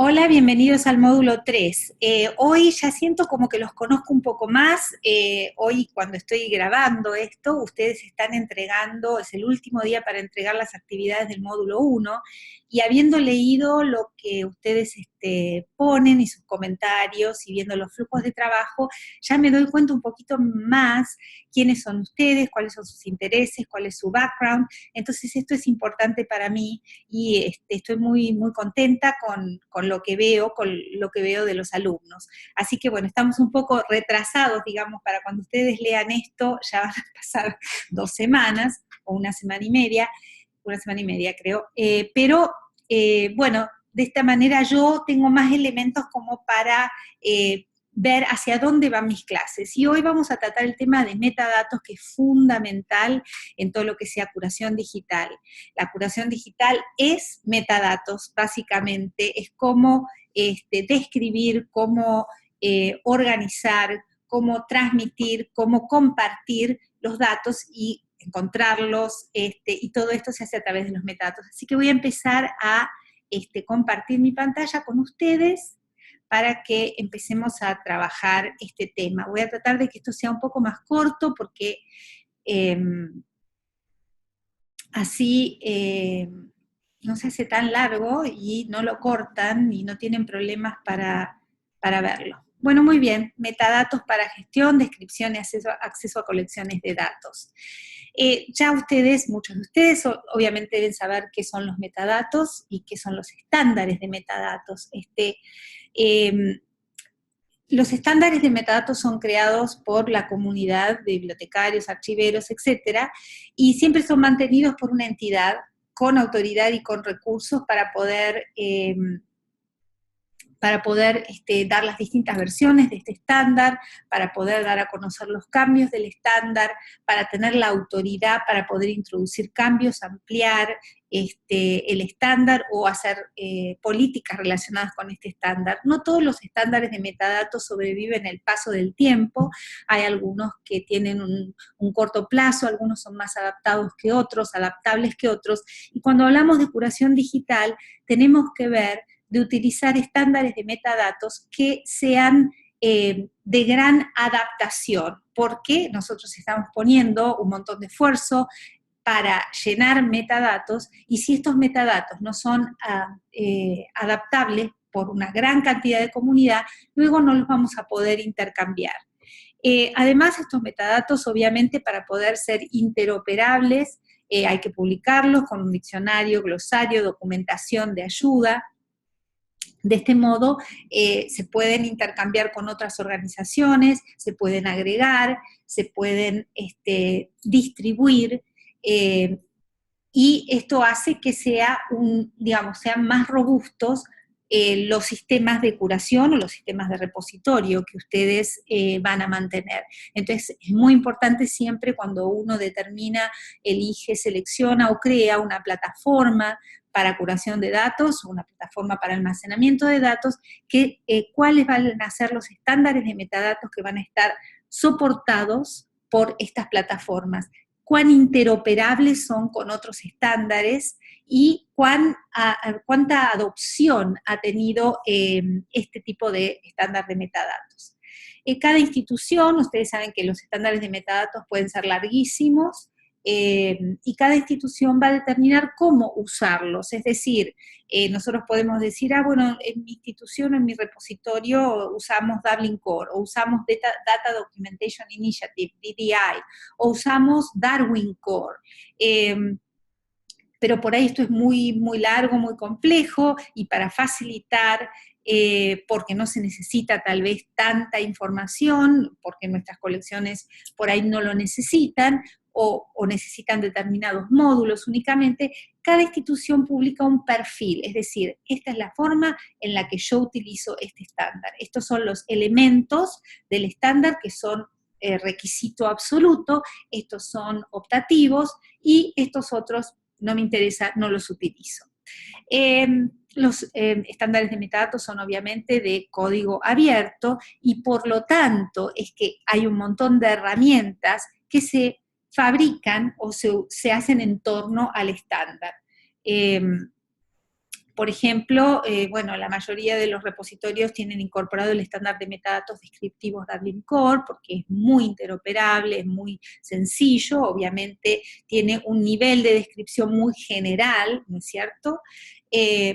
Hola, bienvenidos al módulo 3. Hoy ya siento como que los conozco un poco más. Hoy cuando estoy grabando esto, ustedes están entregando, es el último día para entregar las actividades del módulo 1, y habiendo leído lo que ustedes ponen y sus comentarios y viendo los flujos de trabajo, ya me doy cuenta un poquito más quiénes son ustedes, cuáles son sus intereses, cuál es su background. Entonces esto es importante para mí y estoy muy contenta con lo que veo, con lo que veo de los alumnos. Así que bueno, estamos un poco retrasados, digamos, para cuando ustedes lean esto, ya van a pasar 2 semanas o una semana y media creo, pero bueno, de esta manera yo tengo más elementos como para ver hacia dónde van mis clases. Y hoy vamos a tratar el tema de metadatos, que es fundamental en todo lo que sea curación digital. La curación digital es metadatos, básicamente, es cómo describir, cómo organizar, cómo transmitir, cómo compartir los datos y encontrarlos, y todo esto se hace a través de los metadatos. Así que voy a empezar a compartir mi pantalla con ustedes para que empecemos a trabajar este tema. Voy a tratar de que esto sea un poco más corto porque eh, así no se hace tan largo y no lo cortan y no tienen problemas para verlo. Bueno, muy bien, metadatos para gestión, descripción y acceso a colecciones de datos. Ya ustedes, muchos de ustedes, obviamente deben saber qué son los metadatos y qué son los estándares de metadatos. Eh, los estándares de metadatos son creados por la comunidad de bibliotecarios, archiveros, etcétera, y siempre son mantenidos por una entidad con autoridad y con recursos para poder dar las distintas versiones de este estándar, para poder dar a conocer los cambios del estándar, para tener la autoridad para poder introducir cambios, ampliar el estándar o hacer políticas relacionadas con este estándar. No todos los estándares de metadatos sobreviven el paso del tiempo, hay algunos que tienen un corto plazo, algunos son más adaptados que otros, adaptables que otros, y cuando hablamos de curación digital tenemos que ver de utilizar estándares de metadatos que sean de gran adaptación, porque nosotros estamos poniendo un montón de esfuerzo para llenar metadatos, y si estos metadatos no son adaptables por una gran cantidad de comunidad, luego no los vamos a poder intercambiar. Además, estos metadatos, obviamente, para poder ser interoperables, hay que publicarlos con un diccionario, glosario, documentación de ayuda. De este modo, se pueden intercambiar con otras organizaciones, se pueden agregar, se pueden distribuir, y esto hace que sean más robustos los sistemas de curación o los sistemas de repositorio que ustedes van a mantener. Entonces, es muy importante siempre cuando uno determina, elige, selecciona o crea una plataforma para curación de datos, o una plataforma para almacenamiento de datos, cuáles van a ser los estándares de metadatos que van a estar soportados por estas plataformas, cuán interoperables son con otros estándares y cuánta adopción ha tenido este tipo de estándar de metadatos. Cada institución, ustedes saben que los estándares de metadatos pueden ser larguísimos, y cada institución va a determinar cómo usarlos, es decir, nosotros podemos decir, bueno, en mi institución, en mi repositorio usamos Dublin Core, o usamos Data Documentation Initiative, DDI, o usamos Darwin Core, pero por ahí esto es muy largo, muy complejo, y para facilitar, porque no se necesita tal vez tanta información, porque nuestras colecciones por ahí no lo necesitan, o necesitan determinados módulos únicamente, cada institución publica un perfil, es decir, esta es la forma en la que yo utilizo este estándar. Estos son los elementos del estándar que son requisito absoluto, estos son optativos, y estos otros no me interesa, no los utilizo. Los estándares de metadatos son obviamente de código abierto, y por lo tanto es que hay un montón de herramientas que se fabrican o se hacen en torno al estándar. Por ejemplo, bueno, la mayoría de los repositorios tienen incorporado el estándar de metadatos descriptivos Dublin Core, porque es muy interoperable, es muy sencillo, obviamente tiene un nivel de descripción muy general, ¿no es cierto?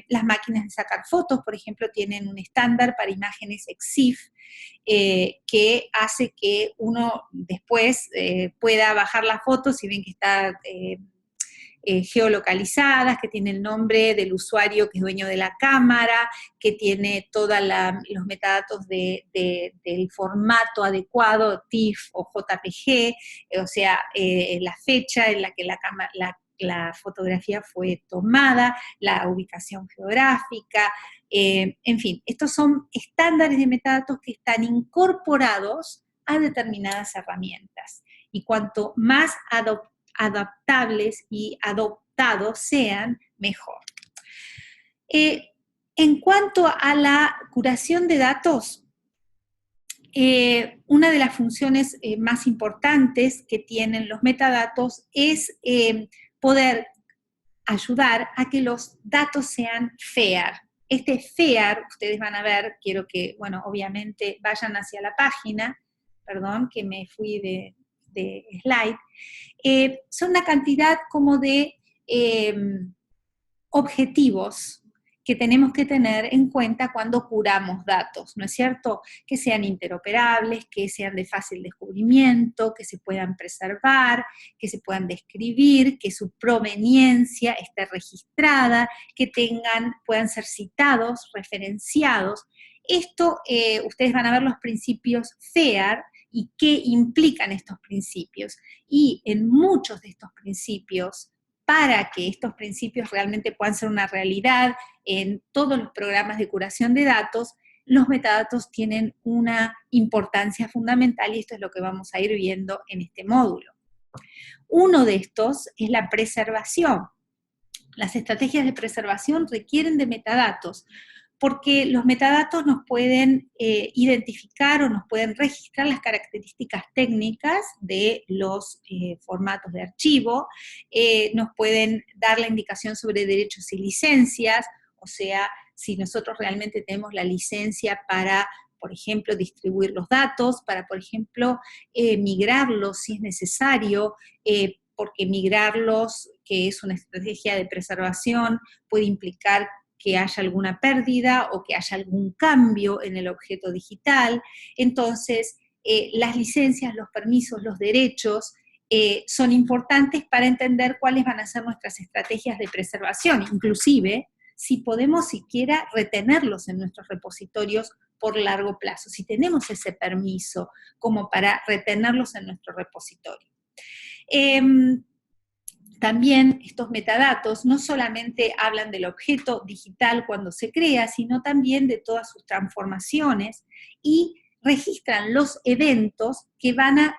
Las máquinas de sacar fotos, por ejemplo, tienen un estándar para imágenes EXIF, que hace que uno después pueda bajar las fotos, si ven que está geolocalizadas, que tiene el nombre del usuario que es dueño de la cámara, que tiene todos los metadatos del formato adecuado, TIFF o JPG, o sea, la fecha en la que la fotografía fue tomada, la ubicación geográfica, en fin, estos son estándares de metadatos que están incorporados a determinadas herramientas. Y cuanto más adaptables y adoptados sean, mejor. En cuanto a la curación de datos, una de las funciones más importantes que tienen los metadatos es poder ayudar a que los datos sean fair. Este fair, ustedes van a ver, quiero que, bueno, obviamente vayan hacia la página, perdón, que me fui de slide, son una cantidad como de objetivos que tenemos que tener en cuenta cuando curamos datos, ¿no es cierto? Que sean interoperables, que sean de fácil descubrimiento, que se puedan preservar, que se puedan describir, que su proveniencia esté registrada, que puedan ser citados, referenciados. Esto, ustedes van a ver los principios FAIR y qué implican estos principios. Y en muchos de estos principios, para que estos principios realmente puedan ser una realidad en todos los programas de curación de datos, los metadatos tienen una importancia fundamental y esto es lo que vamos a ir viendo en este módulo. Uno de estos es la preservación. Las estrategias de preservación requieren de metadatos, porque los metadatos nos pueden identificar o nos pueden registrar las características técnicas de los formatos de archivo, nos pueden dar la indicación sobre derechos y licencias, o sea, si nosotros realmente tenemos la licencia para, por ejemplo, distribuir los datos, para, por ejemplo, migrarlos si es necesario, porque migrarlos, que es una estrategia de preservación, puede implicar que haya alguna pérdida o que haya algún cambio en el objeto digital. Entonces, las licencias, los permisos, los derechos son importantes para entender cuáles van a ser nuestras estrategias de preservación, inclusive si podemos siquiera retenerlos en nuestros repositorios por largo plazo, si tenemos ese permiso como para retenerlos en nuestro repositorio. También estos metadatos no solamente hablan del objeto digital cuando se crea, sino también de todas sus transformaciones y registran los eventos que van a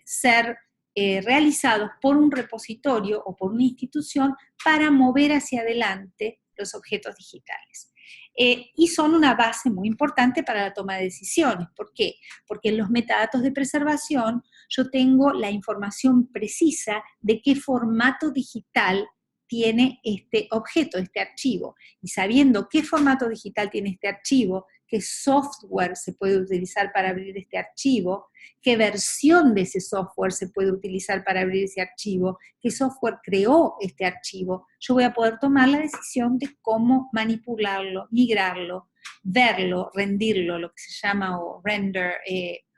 ser realizados por un repositorio o por una institución para mover hacia adelante los objetos digitales. Y son una base muy importante para la toma de decisiones. ¿Por qué? Porque en los metadatos de preservación yo tengo la información precisa de qué formato digital tiene este objeto, este archivo. Y sabiendo qué formato digital tiene este archivo, qué software se puede utilizar para abrir este archivo, qué versión de ese software se puede utilizar para abrir ese archivo, qué software creó este archivo, yo voy a poder tomar la decisión de cómo manipularlo, migrarlo, verlo, rendirlo, lo que se llama o render,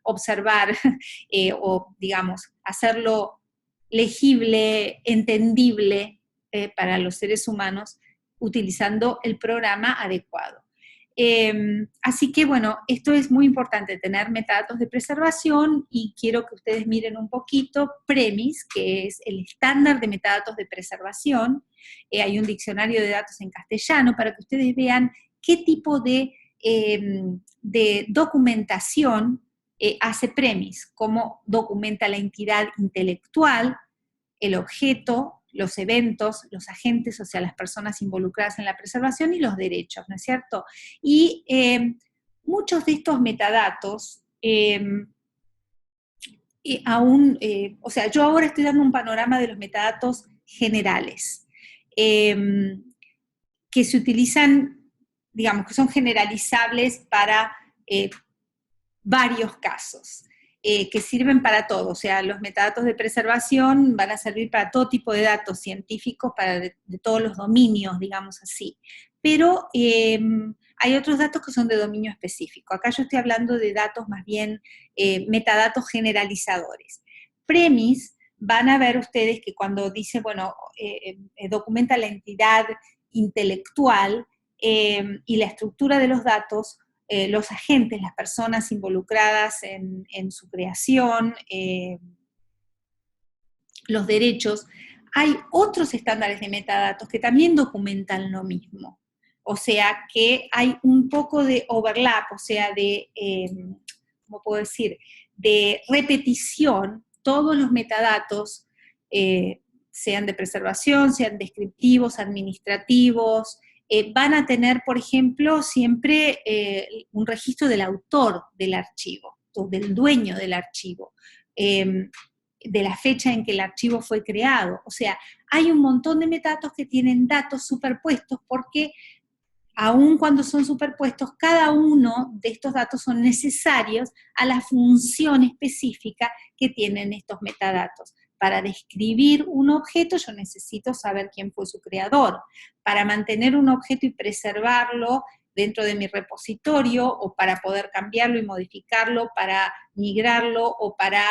observar, o digamos, hacerlo legible, entendible para los seres humanos, utilizando el programa adecuado. Así que bueno, esto es muy importante, tener metadatos de preservación, y quiero que ustedes miren un poquito PREMIS, que es el estándar de metadatos de preservación. Hay un diccionario de datos en castellano para que ustedes vean qué tipo de documentación hace PREMIS, cómo documenta la entidad intelectual, el objeto, los eventos, los agentes, o sea, las personas involucradas en la preservación, y los derechos, ¿no es cierto? Y muchos de estos metadatos, o sea, yo ahora estoy dando un panorama de los metadatos generales. que se utilizan, digamos, que son generalizables para varios casos, que sirven para todo. O sea, los metadatos de preservación van a servir para todo tipo de datos científicos, para de todos los dominios, digamos así. Pero hay otros datos que son de dominio específico. Acá yo estoy hablando de datos más bien metadatos generalizadores. Premis, van a ver ustedes que cuando dice, bueno, documenta la entidad intelectual y la estructura de los datos, los agentes, las personas involucradas en su creación, los derechos, hay otros estándares de metadatos que también documentan lo mismo. O sea que hay un poco de overlap, o sea, de, ¿cómo puedo decir?, de repetición. Todos los metadatos, sean de preservación, sean descriptivos, administrativos, van a tener, por ejemplo, siempre un registro del autor del archivo, o del dueño del archivo, de la fecha en que el archivo fue creado. O sea, hay un montón de metadatos que tienen datos superpuestos porque aun cuando son superpuestos, cada uno de estos datos son necesarios a la función específica que tienen estos metadatos. Para describir un objeto yo necesito saber quién fue su creador. Para mantener un objeto y preservarlo dentro de mi repositorio, o para poder cambiarlo y modificarlo, para migrarlo o para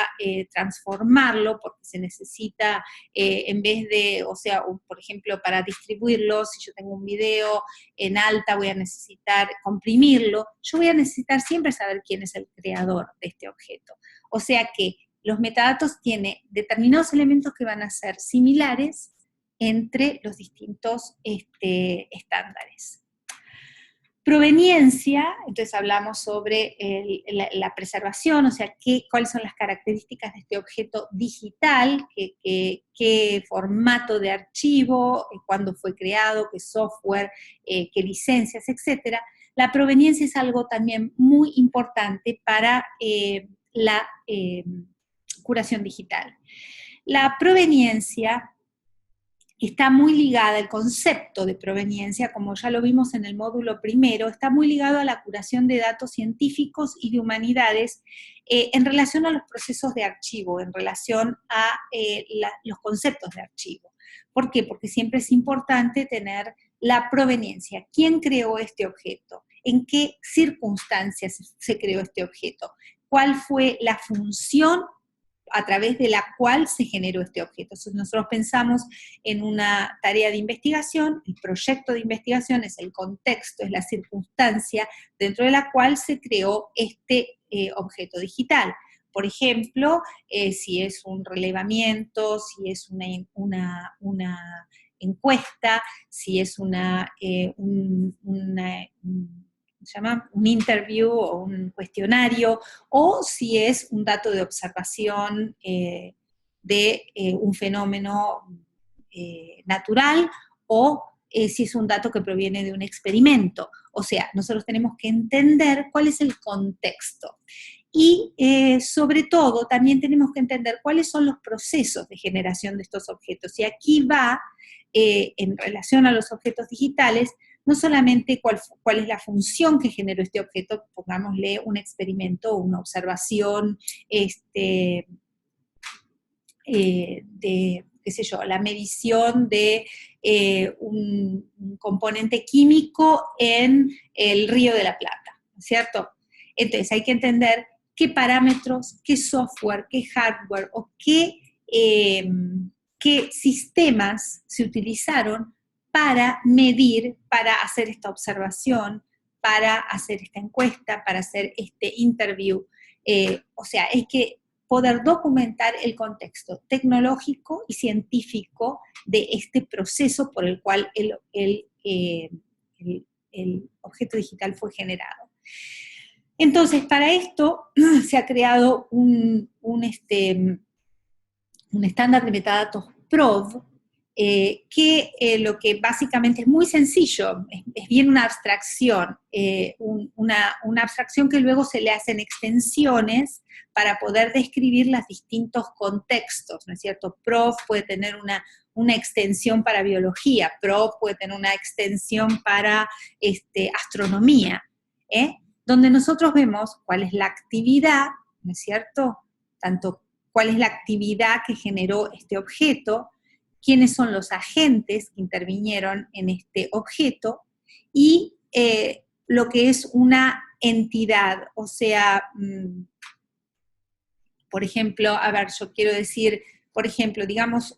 transformarlo, porque se necesita, en vez de, o sea, por ejemplo, para distribuirlo, si yo tengo un video en alta voy a necesitar comprimirlo, yo voy a necesitar siempre saber quién es el creador de este objeto. O sea que los metadatos tienen determinados elementos que van a ser similares entre los distintos estándares. Proveniencia, entonces hablamos sobre la preservación, o sea, cuáles son las características de este objeto digital, qué formato de archivo, cuándo fue creado, qué software, qué licencias, etc. La proveniencia es algo también muy importante para la curación digital. La proveniencia está muy ligada, el concepto de proveniencia, como ya lo vimos en el módulo primero, está muy ligado a la curación de datos científicos y de humanidades en relación a los procesos de archivo, en relación a los conceptos de archivo. ¿Por qué? Porque siempre es importante tener la proveniencia. ¿Quién creó este objeto? ¿En qué circunstancias se creó este objeto? ¿Cuál fue la función a través de la cual se generó este objeto? Entonces nosotros pensamos en una tarea de investigación, el proyecto de investigación es el contexto, es la circunstancia dentro de la cual se creó este objeto digital. Por ejemplo, si es un relevamiento, si es una encuesta, si es se llama un interview o un cuestionario, o si es un dato de observación de un fenómeno natural, o si es un dato que proviene de un experimento. O sea, nosotros tenemos que entender cuál es el contexto. Y sobre todo también tenemos que entender cuáles son los procesos de generación de estos objetos. Y aquí va, en relación a los objetos digitales, no solamente cuál es la función que generó este objeto, pongámosle un experimento o una observación de, qué sé yo, la medición de un componente químico en el Río de la Plata, ¿cierto? Entonces hay que entender qué parámetros, qué software, qué hardware o qué sistemas se utilizaron para medir, para hacer esta observación, para hacer esta encuesta, para hacer este interview. O sea, es que poder documentar el contexto tecnológico y científico de este proceso por el cual el objeto digital fue generado. Entonces, para esto se ha creado un estándar de metadatos PROV, que lo que básicamente es muy sencillo, es bien una abstracción, una abstracción que luego se le hacen extensiones para poder describir los distintos contextos, ¿no es cierto? PROV puede tener una extensión para biología, PROV puede tener una extensión para astronomía, donde nosotros vemos cuál es la actividad, ¿no es cierto? Tanto cuál es la actividad que generó este objeto, quiénes son los agentes que intervinieron en este objeto, y lo que es una entidad, o sea, por ejemplo, a ver, yo quiero decir, por ejemplo, digamos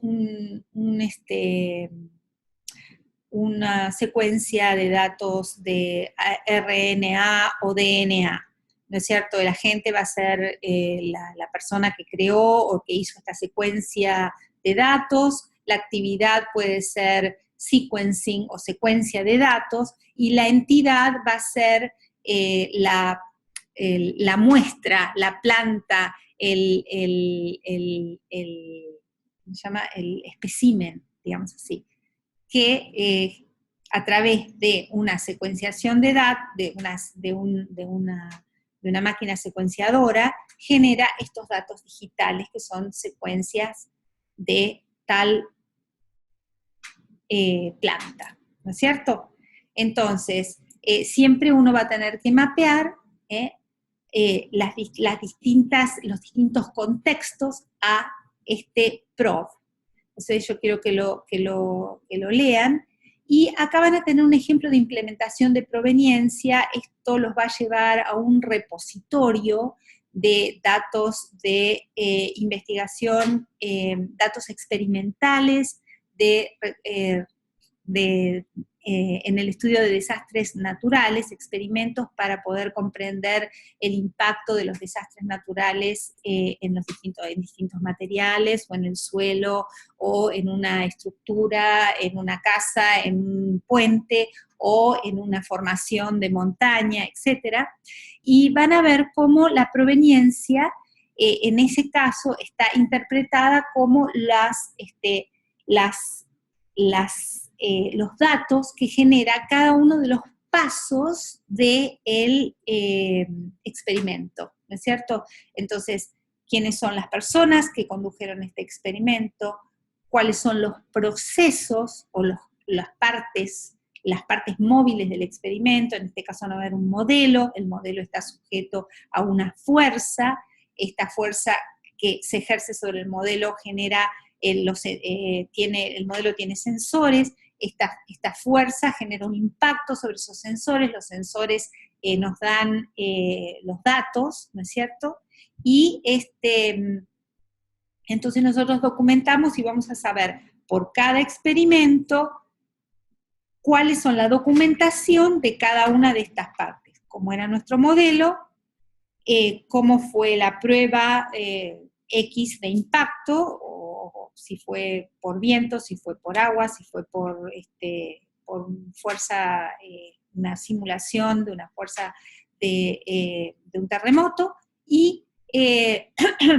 una secuencia de datos de RNA o DNA, ¿no es cierto? El agente va a ser la persona que creó o que hizo esta secuencia de datos, la actividad puede ser sequencing o secuencia de datos, y la entidad va a ser la muestra, la planta, ¿cómo se llama? El espécimen, digamos así, que a través de una secuenciación de datos, de una máquina secuenciadora, genera estos datos digitales que son secuencias de tal planta, ¿no es cierto? Entonces, siempre uno va a tener que mapear los distintos contextos a este PROV. Entonces yo quiero que lo lean, y acá van a tener un ejemplo de implementación de proveniencia. Esto los va a llevar a un repositorio de datos de investigación, datos experimentales en el estudio de desastres naturales, experimentos para poder comprender el impacto de los desastres naturales en distintos materiales, o en el suelo, o en una estructura, en una casa, en un puente, o en una formación de montaña, etc. Y van a ver cómo la proveniencia, en ese caso, está interpretada como los datos que genera cada uno de los pasos del experimento, ¿no es cierto? Entonces, ¿quiénes son las personas que condujeron este experimento? ¿Cuáles son los procesos o las partes móviles del experimento? En este caso no va a haber un modelo, el modelo está sujeto a una fuerza, esta fuerza que se ejerce sobre el modelo genera, el modelo tiene sensores, esta fuerza genera un impacto sobre esos sensores, los sensores nos dan los datos, ¿no es cierto? Y entonces nosotros documentamos y vamos a saber por cada experimento cuáles son la documentación de cada una de estas partes, cómo era nuestro modelo, cómo fue la prueba X de impacto, o si fue por viento, si fue por agua, si fue por fuerza, una simulación de una fuerza de un terremoto, y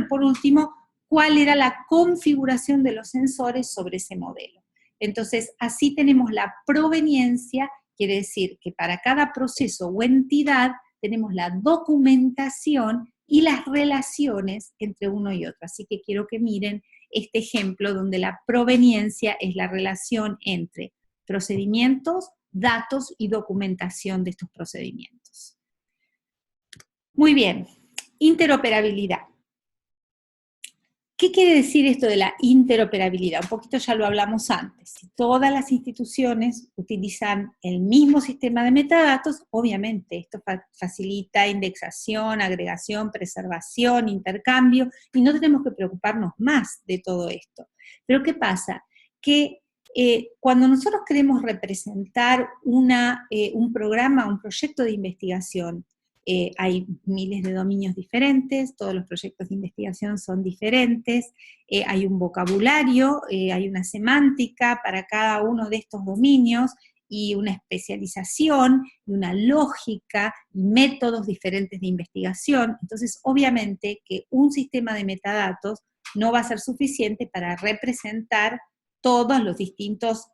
por último, cuál era la configuración de los sensores sobre ese modelo. Entonces, así tenemos la proveniencia, quiere decir que para cada proceso o entidad tenemos la documentación y las relaciones entre uno y otro. Así que quiero que miren este ejemplo donde la proveniencia es la relación entre procedimientos, datos y documentación de estos procedimientos. Muy bien, interoperabilidad. ¿Qué quiere decir esto de la interoperabilidad? Un poquito ya lo hablamos antes. Si todas las instituciones utilizan el mismo sistema de metadatos, obviamente esto facilita indexación, agregación, preservación, intercambio, y no tenemos que preocuparnos más de todo esto. Pero ¿qué pasa? Que cuando nosotros queremos representar un programa, un proyecto de investigación, hay miles de dominios diferentes, todos los proyectos de investigación son diferentes, hay un vocabulario, hay una semántica para cada uno de estos dominios, y una especialización, y una lógica, y métodos diferentes de investigación. Entonces, obviamente que un sistema de metadatos no va a ser suficiente para representar todos los distintos,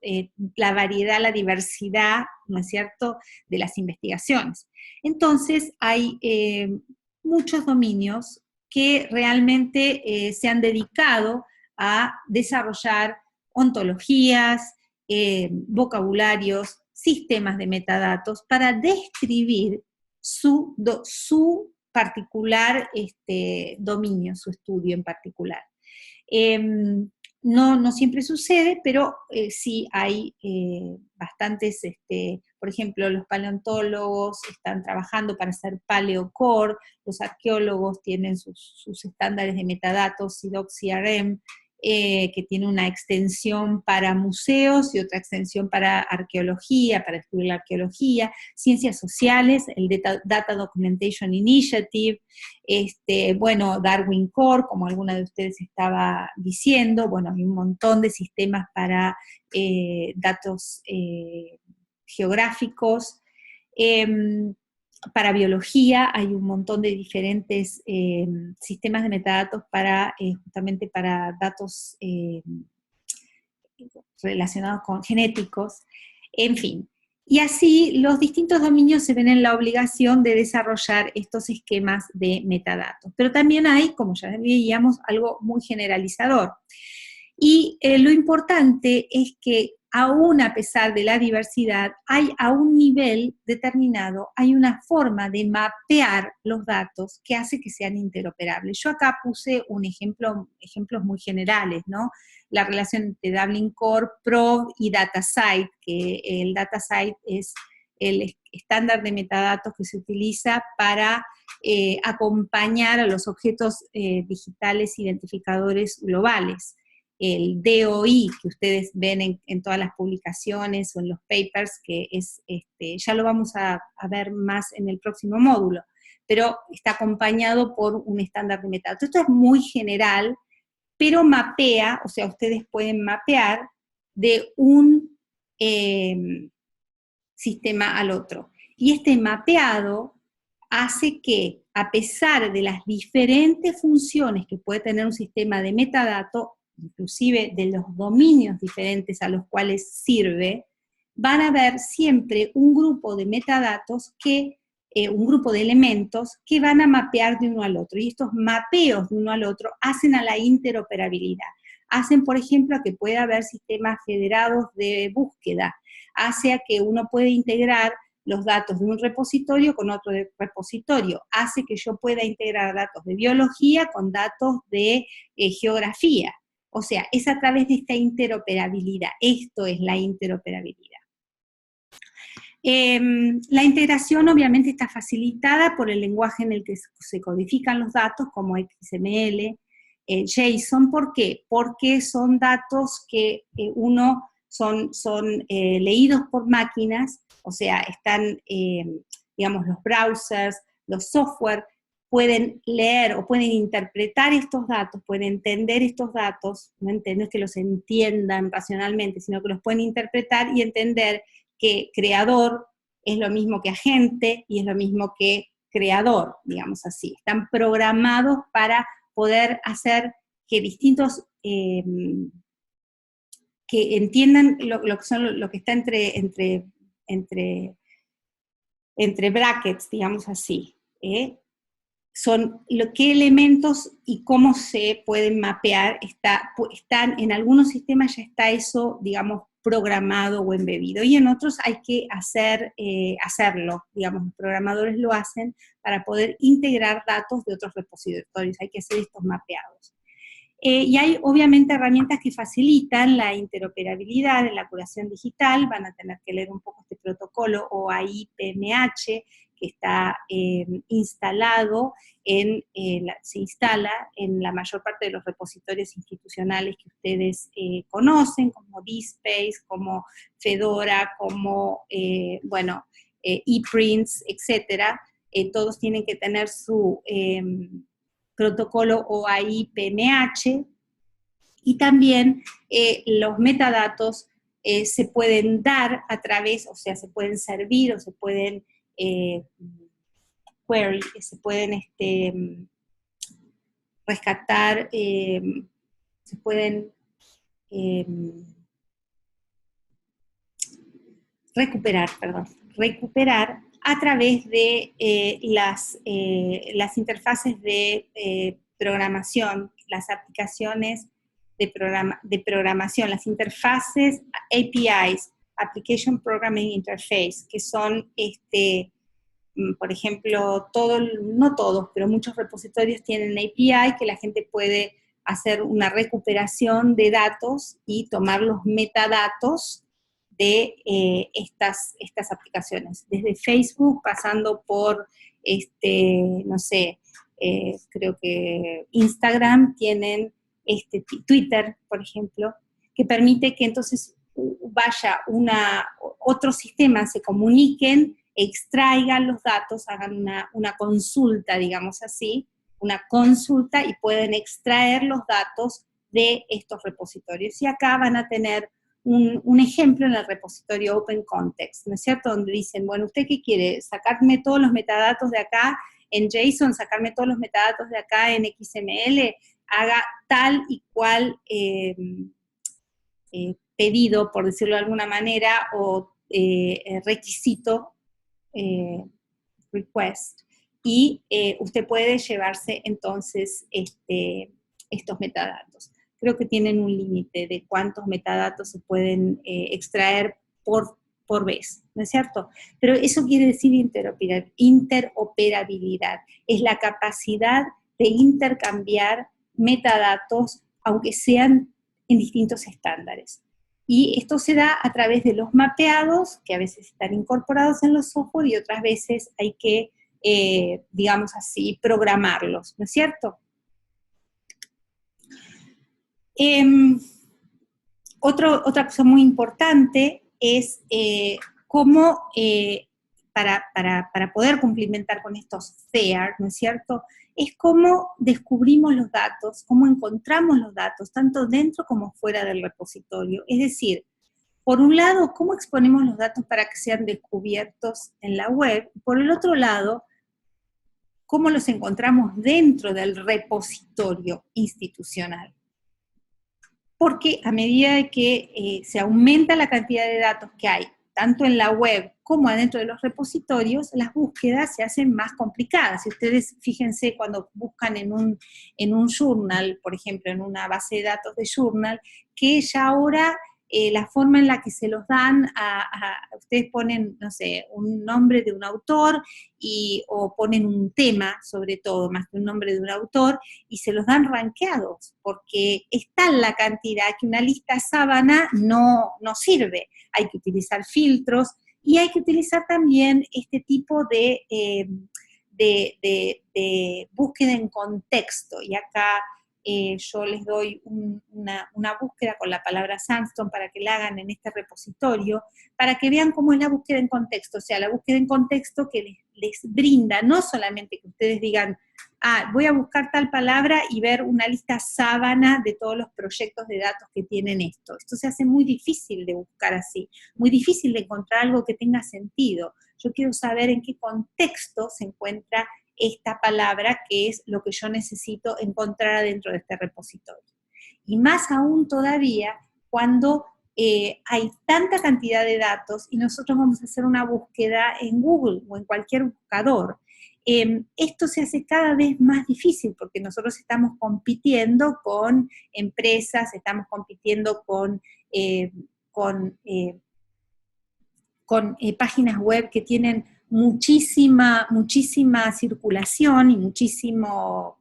la variedad, la diversidad, ¿no es cierto?, de las investigaciones. Entonces, hay muchos dominios que realmente se han dedicado a desarrollar ontologías, vocabularios, sistemas de metadatos, para describir su particular dominio, su estudio en particular. No siempre sucede, pero sí hay bastantes, por ejemplo, los paleontólogos están trabajando para hacer paleocore, los arqueólogos tienen sus estándares de metadatos, SIDOC-CRM, que tiene una extensión para museos y otra extensión para arqueología, para estudiar la arqueología, ciencias sociales, el Data Documentation Initiative, bueno, Darwin Core, como alguna de ustedes estaba diciendo, bueno, hay un montón de sistemas para datos geográficos. Para biología hay un montón de diferentes sistemas de metadatos para, justamente para datos relacionados con genéticos, en fin. Y así los distintos dominios se ven en la obligación de desarrollar estos esquemas de metadatos. Pero también hay, como ya veíamos, algo muy generalizador. Y lo importante es que aún a pesar de la diversidad, hay a un nivel determinado, hay una forma de mapear los datos que hace que sean interoperables. Yo acá puse ejemplos muy generales, ¿no? La relación entre Dublin Core, Prov y DataCite, que el DataCite es el estándar de metadatos que se utiliza para acompañar a los objetos digitales identificadores globales. El DOI que ustedes ven en todas las publicaciones o en los papers, que es, ya lo vamos a ver más en el próximo módulo, pero está acompañado por un estándar de metadatos. Esto es muy general, pero mapea, o sea, ustedes pueden mapear de un sistema al otro. Y este mapeado hace que, a pesar de las diferentes funciones que puede tener un sistema de metadatos, inclusive de los dominios diferentes a los cuales sirve, van a haber siempre un grupo de metadatos un grupo de elementos que van a mapear de uno al otro, y estos mapeos de uno al otro hacen a la interoperabilidad. Hacen, por ejemplo, a que pueda haber sistemas federados de búsqueda, hace a que uno pueda integrar los datos de un repositorio con otro repositorio, hace que yo pueda integrar datos de biología con datos de geografía. O sea, es a través de esta interoperabilidad. Esto es la interoperabilidad. La integración obviamente está facilitada por el lenguaje en el que se codifican los datos, como XML, JSON. ¿Por qué? Porque son datos que son leídos por máquinas, o sea, están, digamos, los browsers, los software, pueden leer o pueden interpretar estos datos, pueden entender estos datos, no es que los entiendan racionalmente, sino que los pueden interpretar y entender que creador es lo mismo que agente y es lo mismo que creador, digamos así. Están programados para poder hacer que distintos, que entiendan lo que está entre brackets, digamos así, son qué elementos y cómo se pueden mapear, están en algunos sistemas ya está eso, digamos, programado o embebido, y en otros hay que hacerlo, digamos, los programadores lo hacen para poder integrar datos de otros repositorios, hay que hacer estos mapeados. Y hay obviamente herramientas que facilitan la interoperabilidad en la curación digital, van a tener que leer un poco este protocolo OAI-PMH, que está instalado se instala en la mayor parte de los repositorios institucionales que ustedes conocen, como DSpace, como Fedora, como, ePrints, etcétera. Todos tienen que tener su protocolo OAI-PMH, y también los metadatos se pueden dar a través, o sea, se pueden servir o se pueden query, que se pueden rescatar, se pueden recuperar a través de las interfaces de programación, las aplicaciones de programación, las interfaces APIs, Application Programming Interface, que son, por ejemplo, no todos, pero muchos repositorios tienen API que la gente puede hacer una recuperación de datos y tomar los metadatos de estas aplicaciones, desde Facebook, pasando por, no sé, creo que Instagram, tienen Twitter, por ejemplo, que permite que entonces vaya otro sistema, se comuniquen, extraigan los datos, hagan una consulta, digamos así, una consulta y pueden extraer los datos de estos repositorios. Y acá van a tener un ejemplo en el repositorio Open Context, ¿no es cierto? Donde dicen, bueno, ¿usted qué quiere? ¿Sacarme todos los metadatos de acá en JSON? ¿Sacarme todos los metadatos de acá en XML? Haga tal y cual pedido, por decirlo de alguna manera, o requisito, request, y usted puede llevarse entonces estos metadatos. Creo que tienen un límite de cuántos metadatos se pueden extraer por vez, ¿no es cierto? Pero eso quiere decir interoperabilidad, es la capacidad de intercambiar metadatos, aunque sean en distintos estándares. Y esto se da a través de los mapeados, que a veces están incorporados en los software y otras veces hay que, digamos así, programarlos, ¿no es cierto? Otra cosa muy importante es cómo, para poder cumplimentar con estos FAIR, ¿no es cierto?, es cómo descubrimos los datos, cómo encontramos los datos, tanto dentro como fuera del repositorio. Es decir, por un lado, cómo exponemos los datos para que sean descubiertos en la web, y por el otro lado, cómo los encontramos dentro del repositorio institucional. Porque a medida de que se aumenta la cantidad de datos que hay, tanto en la web como adentro de los repositorios, las búsquedas se hacen más complicadas. Si ustedes fíjense cuando buscan en un journal, por ejemplo, en una base de datos de journal, que ya ahora la forma en la que se los dan, ustedes ponen, no sé, un nombre de un autor o ponen un tema, sobre todo, más que un nombre de un autor, y se los dan rankeados, porque es tal la cantidad que una lista sábana no sirve. Hay que utilizar filtros y hay que utilizar también este tipo de búsqueda en contexto. Y acá yo les doy una búsqueda con la palabra Sandstone para que la hagan en este repositorio, para que vean cómo es la búsqueda en contexto, o sea, la búsqueda en contexto que les brinda, no solamente que ustedes digan, voy a buscar tal palabra y ver una lista sábana de todos los proyectos de datos que tienen esto. Esto se hace muy difícil de buscar así, muy difícil de encontrar algo que tenga sentido. Yo quiero saber en qué contexto se encuentra esta palabra, que es lo que yo necesito encontrar dentro de este repositorio. Y más aún todavía cuando hay tanta cantidad de datos y nosotros vamos a hacer una búsqueda en Google o en cualquier buscador. Esto se hace cada vez más difícil porque nosotros estamos compitiendo con empresas, estamos compitiendo con páginas web que tienen muchísima circulación y circulación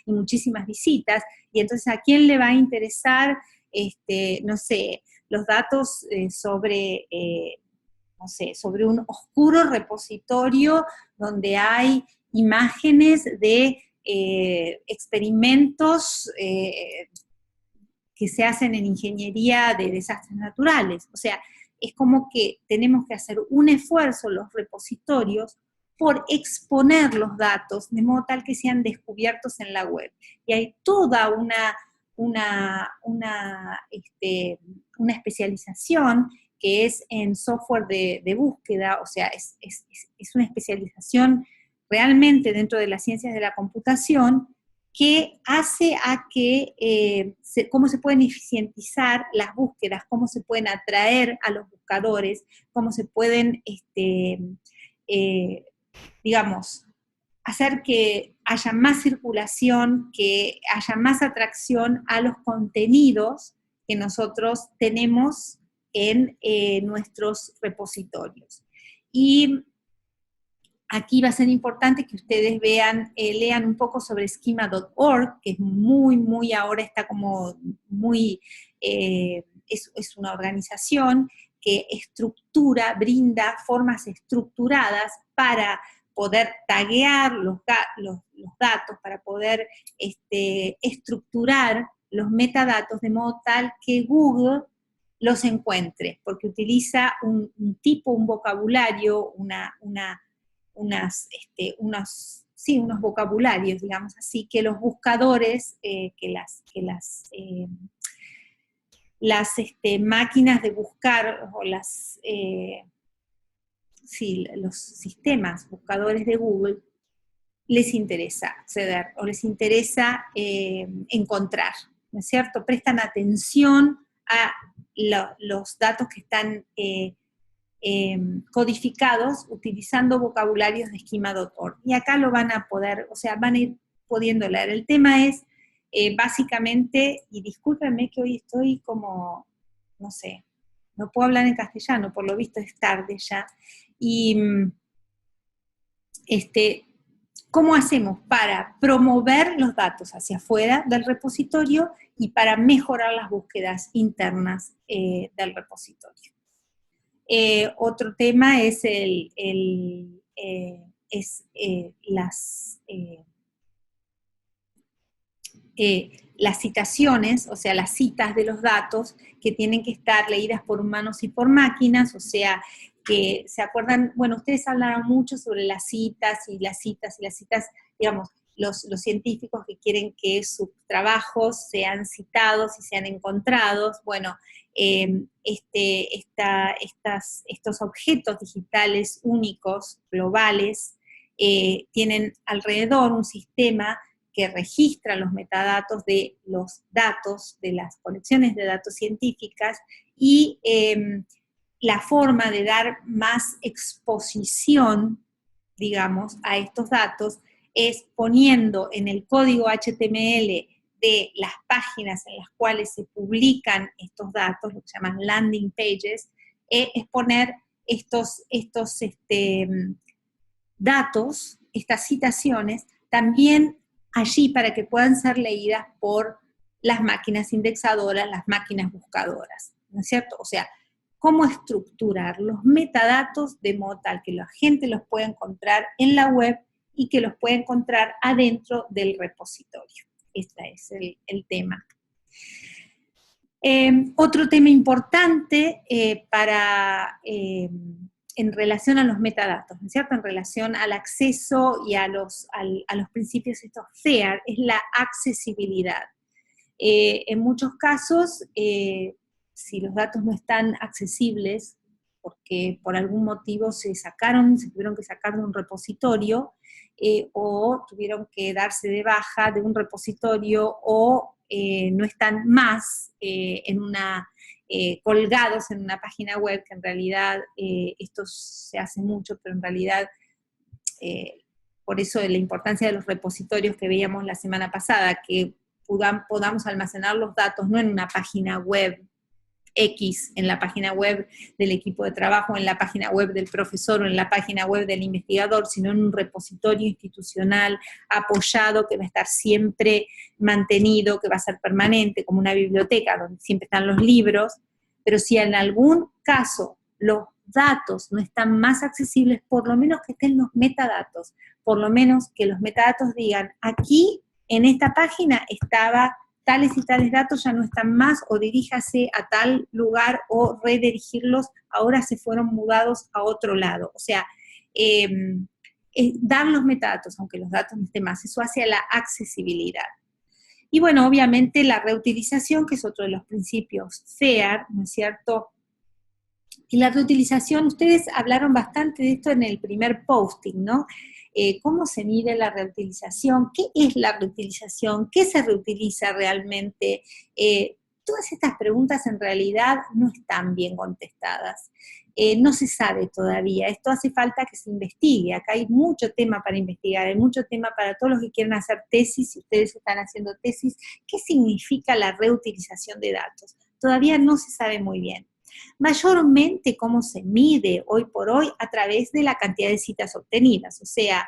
y muchísimas visitas, y entonces ¿a quién le va a interesar, no sé, los datos sobre un oscuro repositorio donde hay imágenes de experimentos que se hacen en ingeniería de desastres naturales? O sea, es como que tenemos que hacer un esfuerzo los repositorios por exponer los datos de modo tal que sean descubiertos en la web. Y hay toda una especialización que es en software de búsqueda, o sea, es una especialización realmente dentro de las ciencias de la computación, que hace a que cómo se pueden eficientizar las búsquedas, cómo se pueden atraer a los buscadores, cómo se pueden, digamos, hacer que haya más circulación, que haya más atracción a los contenidos que nosotros tenemos en nuestros repositorios. Y aquí va a ser importante que ustedes lean un poco sobre schema.org, que es muy ahora está como muy, es una organización que brinda formas estructuradas para poder taguear los datos, para poder estructurar los metadatos de modo tal que Google los encuentre, porque utiliza un vocabulario, unos vocabularios, digamos así, que los buscadores, las máquinas de buscar, o los sistemas buscadores de Google, les interesa acceder, o les interesa encontrar, ¿no es cierto? Prestan atención a los datos que están codificados utilizando vocabularios de schema.org. Y acá lo van a poder, o sea, van a ir pudiendo leer. El tema es, básicamente, y discúlpenme que hoy estoy como, no sé, no puedo hablar en castellano, por lo visto es tarde ya, y ¿cómo hacemos para promover los datos hacia afuera del repositorio y para mejorar las búsquedas internas del repositorio? Otro tema es las citaciones, o sea, las citas de los datos que tienen que estar leídas por humanos y por máquinas, o sea, que se acuerdan, bueno, ustedes hablaron mucho sobre las citas, digamos, los científicos que quieren que sus trabajos sean citados y sean encontrados, bueno, estos objetos digitales únicos, globales, tienen alrededor un sistema que registra los metadatos de los datos, de las colecciones de datos científicas, y la forma de dar más exposición, digamos, a estos datos es poniendo en el código HTML de las páginas en las cuales se publican estos datos, lo que se llaman landing pages, es poner estos datos, estas citaciones, también allí para que puedan ser leídas por las máquinas indexadoras, las máquinas buscadoras, ¿no es cierto? O sea, cómo estructurar los metadatos de modo tal que la gente los pueda encontrar en la web y que los pueda encontrar adentro del repositorio. Este es el tema. Otro tema importante en relación a los metadatos, ¿no es cierto? En relación al acceso y a los principios estos FAIR, es la accesibilidad. En muchos casos, si los datos no están accesibles, porque por algún motivo se tuvieron que sacar de un repositorio, o tuvieron que darse de baja de un repositorio, o no están más colgados en una página web, que en realidad esto se hace mucho, pero en realidad por eso de la importancia de los repositorios que veíamos la semana pasada, que podamos almacenar los datos no en una página web X, en la página web del equipo de trabajo, en la página web del profesor o en la página web del investigador, sino en un repositorio institucional apoyado que va a estar siempre mantenido, que va a ser permanente, como una biblioteca donde siempre están los libros. Pero si en algún caso los datos no están más accesibles, por lo menos que estén los metadatos, por lo menos que los metadatos digan, aquí en esta página estaba tales y tales datos, ya no están más, o diríjase a tal lugar, o redirigirlos, ahora se fueron mudados a otro lado. O sea, dar los metadatos, aunque los datos no estén más, eso hacia la accesibilidad. Y bueno, obviamente la reutilización, que es otro de los principios FAIR, ¿no es cierto? Y la reutilización, ustedes hablaron bastante de esto en el primer posting, ¿no? ¿Cómo se mide la reutilización? ¿Qué es la reutilización? ¿Qué se reutiliza realmente? Todas estas preguntas en realidad no están bien contestadas. no se sabe todavía, esto hace falta que se investigue, acá hay mucho tema para investigar, hay mucho tema para todos los que quieren hacer tesis, si ustedes están haciendo tesis, ¿qué significa la reutilización de datos? Todavía no se sabe muy bien. Mayormente cómo se mide hoy por hoy a través de la cantidad de citas obtenidas, o sea,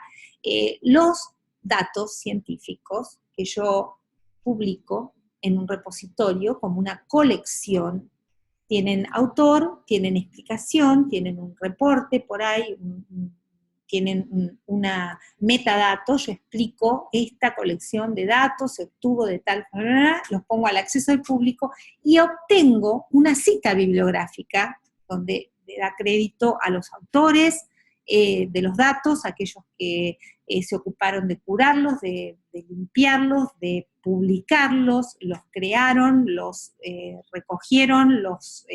los datos científicos que yo publico en un repositorio como una colección, tienen autor, tienen explicación, tienen un reporte por ahí, tienen una metadatos, yo explico esta colección de datos, se obtuvo de tal manera, los pongo al acceso del público y obtengo una cita bibliográfica donde le da crédito a los autores de los datos, aquellos que se ocuparon de curarlos, de limpiarlos, de publicarlos, los crearon, los recogieron, los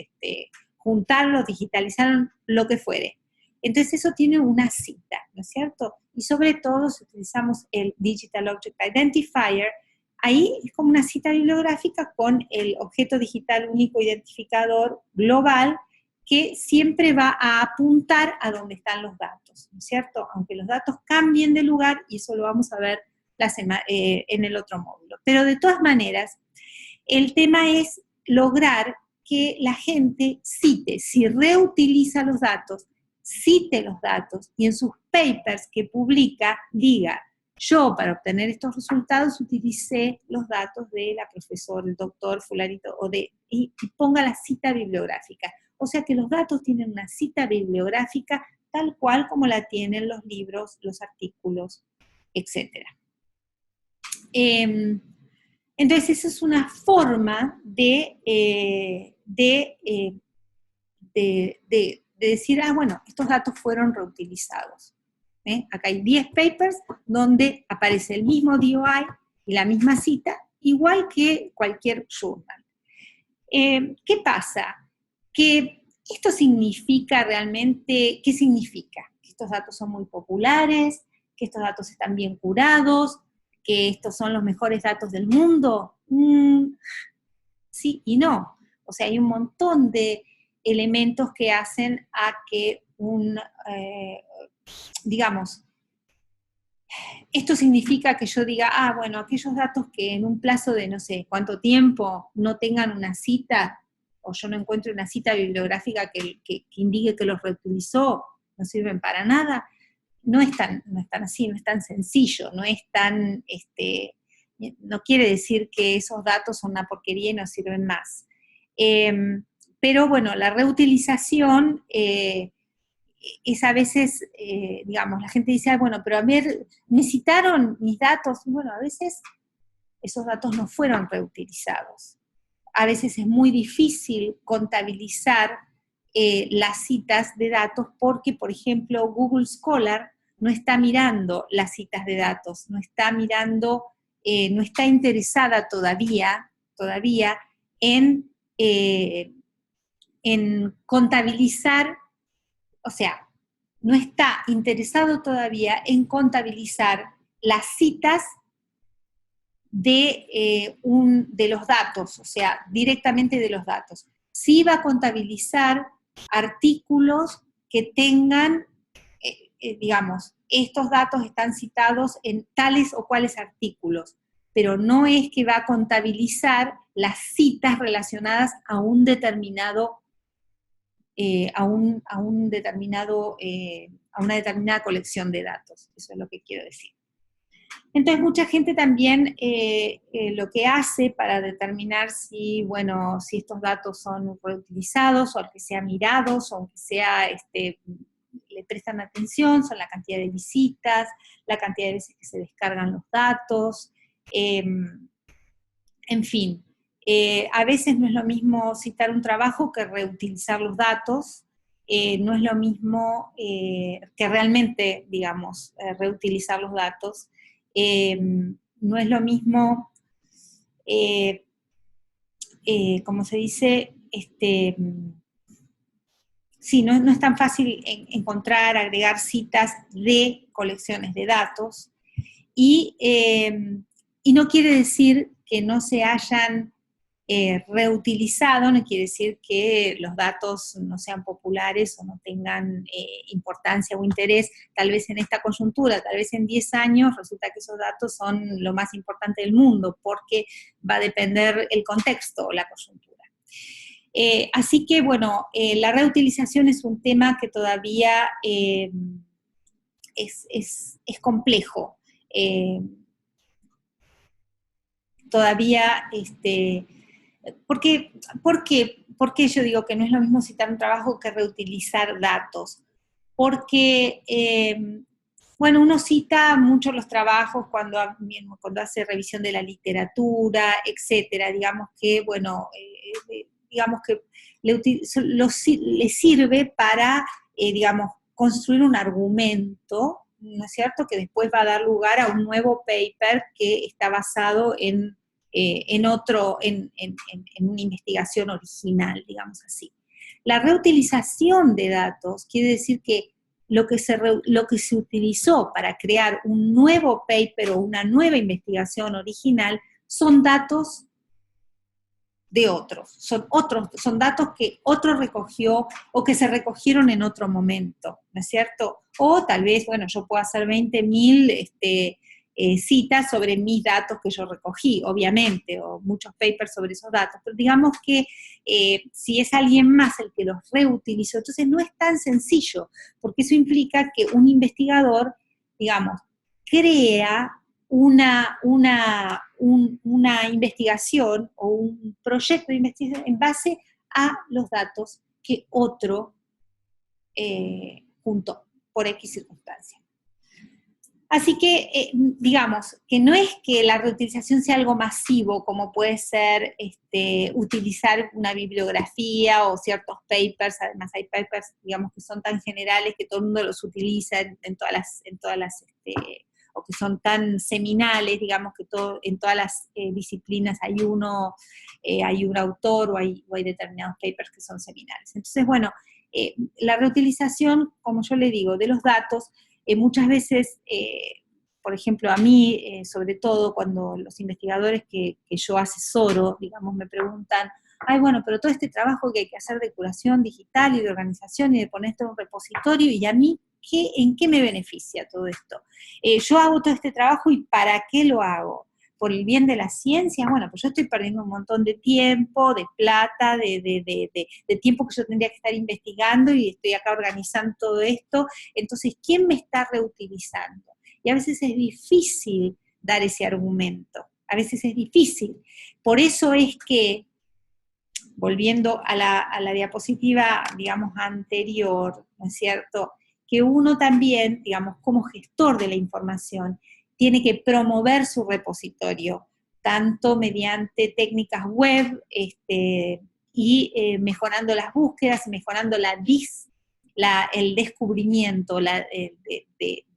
juntaron, los digitalizaron, lo que fuere. Entonces eso tiene una cita, ¿no es cierto? Y sobre todo si utilizamos el Digital Object Identifier, ahí es como una cita bibliográfica con el objeto digital único identificador global que siempre va a apuntar a dónde están los datos, ¿no es cierto? Aunque los datos cambien de lugar, y eso lo vamos a ver en el otro módulo. Pero de todas maneras, el tema es lograr que la gente cite, si reutiliza los datos, cite los datos y en sus papers que publica diga, yo para obtener estos resultados utilicé los datos de la profesora, el doctor fulanito, y ponga la cita bibliográfica. O sea que los datos tienen una cita bibliográfica tal cual como la tienen los libros, los artículos, etc. Entonces esa es una forma de decir, bueno, estos datos fueron reutilizados. Acá hay 10 papers donde aparece el mismo DOI y la misma cita, igual que cualquier journal. ¿Qué pasa? Que esto significa realmente, ¿qué significa? Que estos datos son muy populares, que estos datos están bien curados, que estos son los mejores datos del mundo. Sí y no. O sea, hay un montón de elementos que hacen a que digamos, esto significa que yo diga, bueno, aquellos datos que en un plazo de no sé cuánto tiempo no tengan una cita, o yo no encuentre una cita bibliográfica que indique que los reutilizó, no sirven para nada, no es tan así, no es tan sencillo, no es tan, no quiere decir que esos datos son una porquería y no sirven más. Pero bueno, la reutilización es a veces, digamos, la gente dice, bueno, pero a ver, ¿me citaron mis datos? Bueno, a veces esos datos no fueron reutilizados. A veces es muy difícil contabilizar las citas de datos porque, por ejemplo, Google Scholar no está mirando las citas de datos, no está mirando, no está interesada todavía en contabilizar, o sea, no está interesado todavía en contabilizar las citas de los datos, o sea, directamente de los datos. Sí va a contabilizar artículos que tengan, digamos, estos datos están citados en tales o cuales artículos, pero no es que va a contabilizar las citas relacionadas a un determinado, a una determinada colección de datos. Eso es lo que quiero decir. Entonces, mucha gente también lo que hace para determinar si estos datos son reutilizados, o aunque sea mirados, o aunque sea, le prestan atención, son la cantidad de visitas, la cantidad de veces que se descargan los datos, en fin. A veces no es lo mismo citar un trabajo que reutilizar los datos, no es lo mismo que realmente, digamos, reutilizar los datos. No es lo mismo, como se dice, sí, no es tan fácil encontrar, agregar citas de colecciones de datos, y no quiere decir que no se hayan reutilizado no quiere decir que los datos no sean populares o no tengan importancia o interés, tal vez en esta coyuntura, tal vez en 10 años, resulta que esos datos son lo más importante del mundo, porque va a depender el contexto o la coyuntura. Así que, bueno, la reutilización es un tema que todavía es complejo. Todavía, ¿por qué yo digo que no es lo mismo citar un trabajo que reutilizar datos? Porque, bueno, uno cita mucho los trabajos cuando hace revisión de la literatura, etcétera, digamos que, bueno, digamos que le sirve para, digamos, construir un argumento, ¿no es cierto?, que después va a dar lugar a un nuevo paper que está basado en una investigación original, digamos así. La reutilización de datos quiere decir que lo que se utilizó para crear un nuevo paper o una nueva investigación original son datos de otros, son datos que otro recogió o que se recogieron en otro momento, ¿no es cierto? O tal vez, bueno, yo puedo hacer 20.000 citas sobre mis datos que yo recogí, obviamente, o muchos papers sobre esos datos, pero digamos que si es alguien más el que los reutilizó, entonces no es tan sencillo, porque eso implica que un investigador, digamos, crea una investigación o un proyecto de investigación en base a los datos que otro juntó por X circunstancia. Así que, digamos, que no es que la reutilización sea algo masivo, como puede ser utilizar una bibliografía o ciertos papers. Además hay papers, digamos, que son tan generales que todo el mundo los utiliza en todas las o que son tan seminales, digamos, que en todas las disciplinas hay un autor o hay determinados papers que son seminales. Entonces, bueno, la reutilización, como yo le digo, de los datos, muchas veces, por ejemplo, a mí, sobre todo cuando los investigadores que yo asesoro, digamos, me preguntan, ay, bueno, pero todo este trabajo que hay que hacer de curación digital y de organización y de poner esto en un repositorio, ¿y a mí en qué me beneficia todo esto? Yo hago todo este trabajo y ¿para qué lo hago? ¿Por el bien de la ciencia? Bueno, pues yo estoy perdiendo un montón de tiempo, de plata, de tiempo que yo tendría que estar investigando y estoy acá organizando todo esto. Entonces, ¿quién me está reutilizando? Y a veces es difícil dar ese argumento, a veces es difícil. Por eso es que, volviendo a la diapositiva, digamos, anterior, ¿no es cierto?, que uno también, digamos, como gestor de la información, tiene que promover su repositorio, tanto mediante técnicas web y mejorando las búsquedas, mejorando el descubrimiento de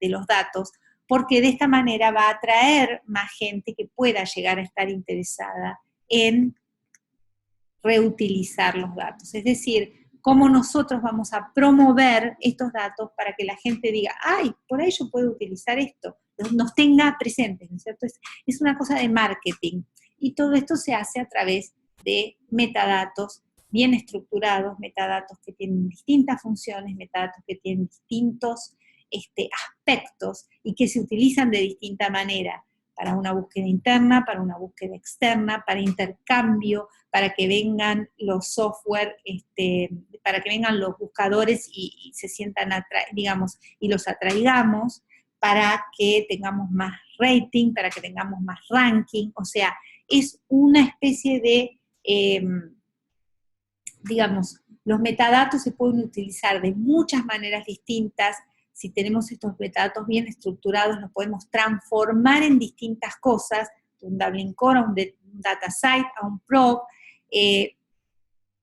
los datos, porque de esta manera va a atraer más gente que pueda llegar a estar interesada en reutilizar los datos. Es decir, cómo nosotros vamos a promover estos datos para que la gente diga, ay, por ahí yo puedo utilizar esto, nos tenga presentes, ¿no es cierto? Es una cosa de marketing, y todo esto se hace a través de metadatos bien estructurados, metadatos que tienen distintas funciones, metadatos que tienen distintos aspectos y que se utilizan de distinta manera, para una búsqueda interna, para una búsqueda externa, para intercambio, para que vengan los software, para que vengan los buscadores y se sientan, digamos, y los atraigamos, para que tengamos más rating, para que tengamos más ranking. O sea, es una especie de, digamos, los metadatos se pueden utilizar de muchas maneras distintas. Si tenemos estos metadatos bien estructurados, los podemos transformar en distintas cosas, de un Dublin Core a un data site, a un prop,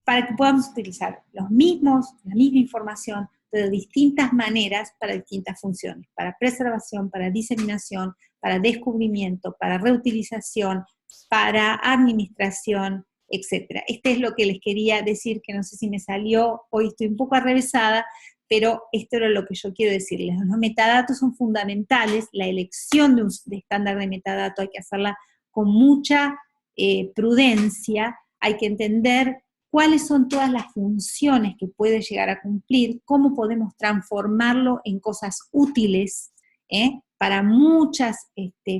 para que podamos utilizar la misma información, pero de distintas maneras para distintas funciones, para preservación, para diseminación, para descubrimiento, para reutilización, para administración, etc. Este es lo que les quería decir, que no sé si me salió, hoy estoy un poco arrevesada, pero esto era lo que yo quiero decirles. Los metadatos son fundamentales, la elección de estándar de metadato hay que hacerla con mucha prudencia, hay que entender cuáles son todas las funciones que puede llegar a cumplir, cómo podemos transformarlo en cosas útiles para muchas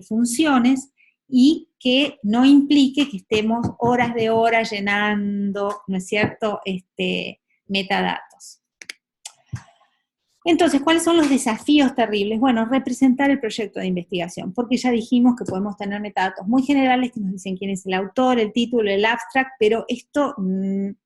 funciones, y que no implique que estemos horas de horas llenando, ¿no es cierto?, metadatos. Entonces, ¿cuáles son los desafíos terribles? Bueno, representar el proyecto de investigación, porque ya dijimos que podemos tener metadatos muy generales que nos dicen quién es el autor, el título, el abstract, pero esto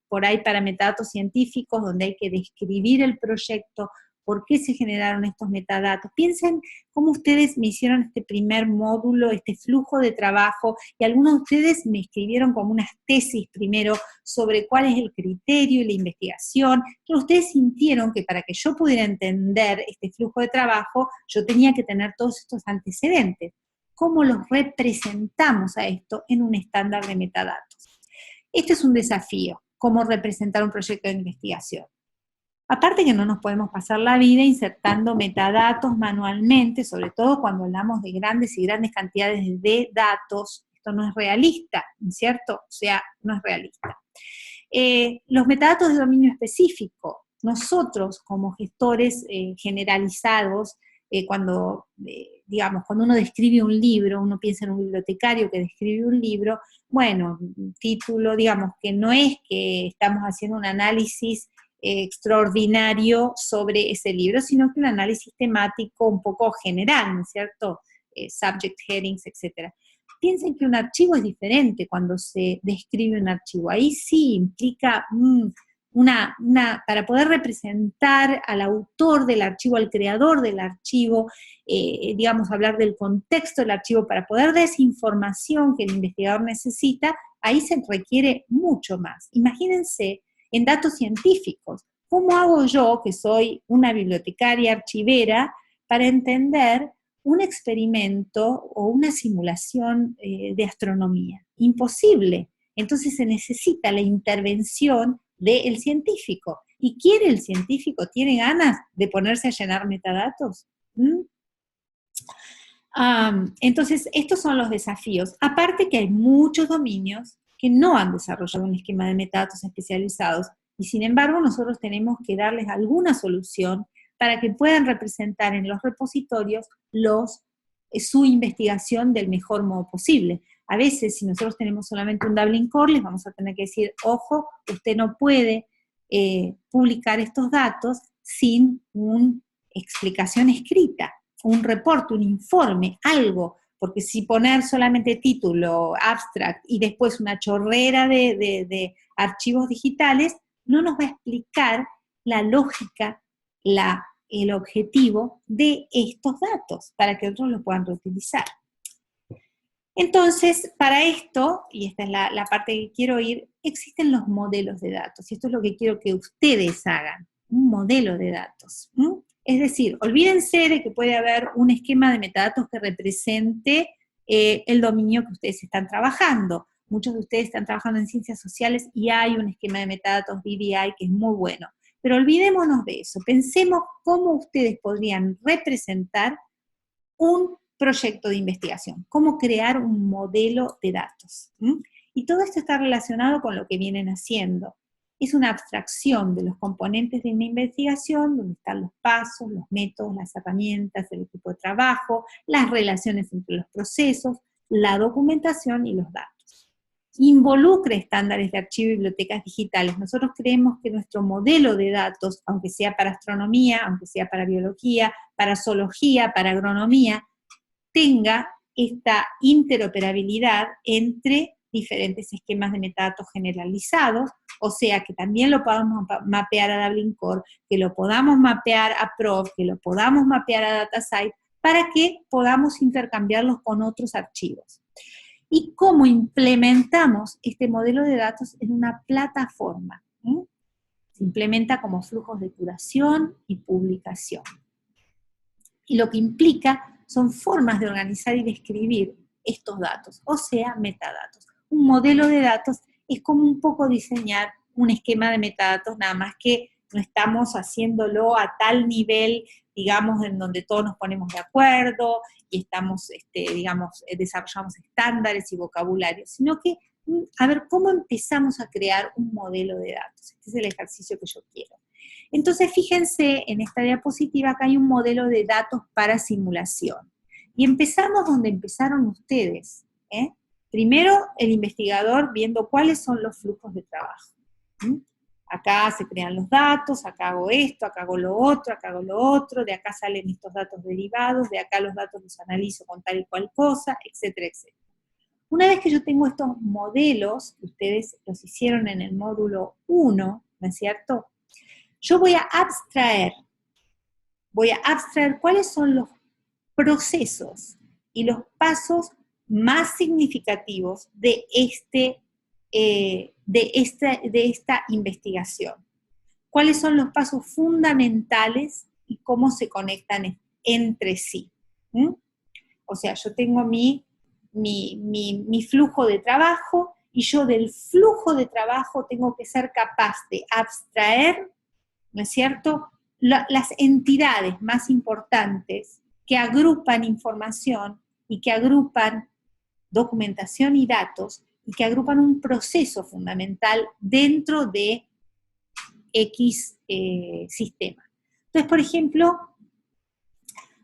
por ahí para metadatos científicos, donde hay que describir el proyecto, por qué se generaron estos metadatos. Piensen cómo ustedes me hicieron este primer módulo, este flujo de trabajo, y algunos de ustedes me escribieron como unas tesis primero sobre cuál es el criterio y la investigación, que ustedes sintieron que para que yo pudiera entender este flujo de trabajo, yo tenía que tener todos estos antecedentes. ¿Cómo los representamos a esto en un estándar de metadatos? Este es un desafío, cómo representar un proyecto de investigación. Aparte que no nos podemos pasar la vida insertando metadatos manualmente, sobre todo cuando hablamos de grandes y grandes cantidades de datos. Esto no es realista, ¿no es cierto? O sea, no es realista. Los metadatos de dominio específico. Nosotros, como gestores generalizados, cuando uno describe un libro, uno piensa en un bibliotecario que describe un libro, bueno, título, digamos, que no es que estamos haciendo un análisis extraordinario sobre ese libro, sino que un análisis temático un poco general, ¿no es cierto? Subject headings, etc. Piensen que un archivo es diferente cuando se describe un archivo. Ahí sí implica para poder representar al autor del archivo, al creador del archivo, hablar del contexto del archivo, para poder dar esa información que el investigador necesita, ahí se requiere mucho más. Imagínense en datos científicos, ¿cómo hago yo, que soy una bibliotecaria archivera, para entender un experimento o una simulación de astronomía? Imposible. Entonces se necesita la intervención del científico. ¿Y quiere el científico, tiene ganas de ponerse a llenar metadatos? Entonces, estos son los desafíos. Aparte que hay muchos dominios que no han desarrollado un esquema de metadatos especializados, y sin embargo nosotros tenemos que darles alguna solución para que puedan representar en los repositorios su investigación del mejor modo posible. A veces, si nosotros tenemos solamente un Dublin Core, les vamos a tener que decir, ojo, usted no puede publicar estos datos sin una explicación escrita, un reporte, un informe, algo, porque si poner solamente título, abstract, y después una chorrera de archivos digitales, no nos va a explicar la lógica, el objetivo de estos datos, para que otros lo puedan reutilizar. Entonces, para esto, y esta es la parte que quiero ir, existen los modelos de datos, y esto es lo que quiero que ustedes hagan, un modelo de datos. Es decir, olvídense de que puede haber un esquema de metadatos que represente el dominio que ustedes están trabajando. Muchos de ustedes están trabajando en ciencias sociales y hay un esquema de metadatos BBI que es muy bueno. Pero olvidémonos de eso, pensemos cómo ustedes podrían representar un proyecto de investigación, cómo crear un modelo de datos. Y todo esto está relacionado con lo que vienen haciendo. Es una abstracción de los componentes de una investigación, donde están los pasos, los métodos, las herramientas, el equipo de trabajo, las relaciones entre los procesos, la documentación y los datos. Involucre estándares de archivo y bibliotecas digitales. Nosotros creemos que nuestro modelo de datos, aunque sea para astronomía, aunque sea para biología, para zoología, para agronomía, tenga esta interoperabilidad entre diferentes esquemas de metadatos generalizados, o sea, que también lo podamos mapear a Dublin Core, que lo podamos mapear a PROF, que lo podamos mapear a DataCite, para que podamos intercambiarlos con otros archivos. ¿Y cómo implementamos este modelo de datos en una plataforma? Se implementa como flujos de curación y publicación. Y lo que implica son formas de organizar y describir estos datos, o sea, metadatos. Un modelo de datos es como un poco diseñar un esquema de metadatos, nada más que no estamos haciéndolo a tal nivel, digamos, en donde todos nos ponemos de acuerdo y estamos, desarrollamos estándares y vocabularios, sino que A ver, ¿cómo empezamos a crear un modelo de datos? Este es el ejercicio que yo quiero. Entonces, fíjense en esta diapositiva, acá hay un modelo de datos para simulación. Y empezamos donde empezaron ustedes. Primero, el investigador viendo cuáles son los flujos de trabajo. Acá se crean los datos, acá hago esto, acá hago lo otro, acá hago lo otro, de acá salen estos datos derivados, de acá los datos los analizo con tal y cual cosa, etcétera, etcétera. Una vez que yo tengo estos modelos, que ustedes los hicieron en el módulo 1, ¿no es cierto? Yo voy a abstraer cuáles son los procesos y los pasos más significativos de esta investigación. ¿Cuáles son los pasos fundamentales y cómo se conectan entre sí? O sea, yo tengo mi flujo de trabajo y yo del flujo de trabajo tengo que ser capaz de abstraer, ¿no es cierto?, las entidades más importantes que agrupan información y que agrupan documentación y datos y que agrupan un proceso fundamental dentro de X sistema. Entonces, por ejemplo,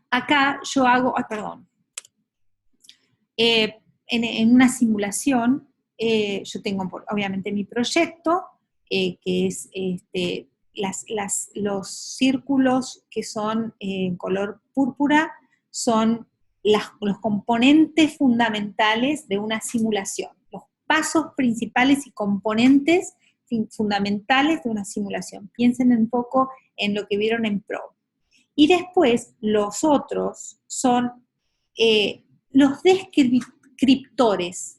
acá yo hago, en una simulación, yo tengo obviamente mi proyecto, que es los círculos que son en color púrpura, son los componentes fundamentales de una simulación, los pasos principales y componentes fundamentales de una simulación. Piensen un poco en lo que vieron en Pro. Y después los otros son los descriptores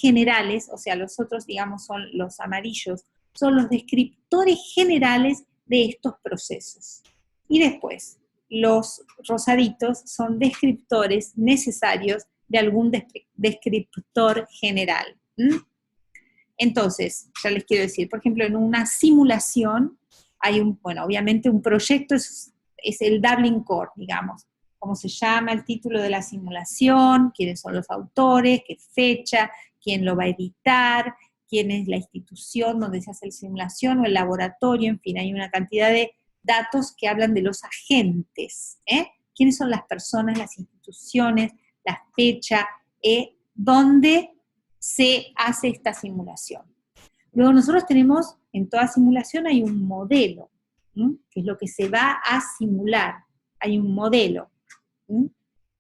generales, o sea, los otros, digamos, son los amarillos, son los descriptores generales de estos procesos. Y después, los rosaditos son descriptores necesarios de algún descriptor general. Entonces, ya les quiero decir, por ejemplo, en una simulación hay obviamente un proyecto es el Dublin Core, digamos, cómo se llama, el título de la simulación, quiénes son los autores, qué fecha, quién lo va a editar, quién es la institución donde se hace la simulación o el laboratorio, en fin, hay una cantidad de datos que hablan de los agentes, quiénes son las personas, las instituciones, la fecha, dónde se hace esta simulación. Luego nosotros tenemos, en toda simulación hay un modelo, que es lo que se va a simular, hay un modelo,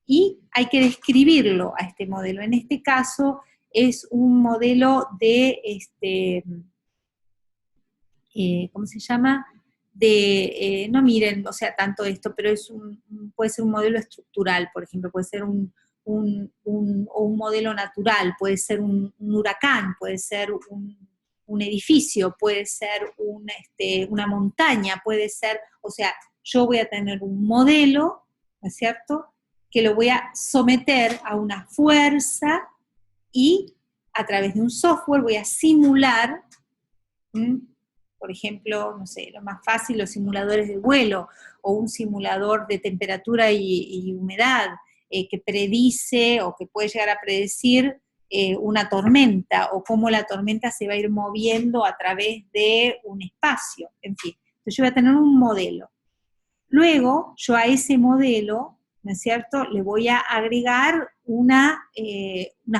y hay que describirlo a este modelo. En este caso es un modelo de, ¿cómo se llama? No miren, o sea, tanto esto, pero puede ser un modelo estructural, por ejemplo, puede ser un modelo natural, puede ser un huracán, puede ser un edificio, puede ser una montaña, puede ser, o sea, yo voy a tener un modelo, ¿no es cierto?, que lo voy a someter a una fuerza y a través de un software voy a simular, por ejemplo, no sé, lo más fácil, los simuladores de vuelo, o un simulador de temperatura y humedad, que predice o que puede llegar a predecir una tormenta, o cómo la tormenta se va a ir moviendo a través de un espacio, en fin. Entonces yo voy a tener un modelo. Luego, yo a ese modelo, ¿no es cierto?, le voy a agregar una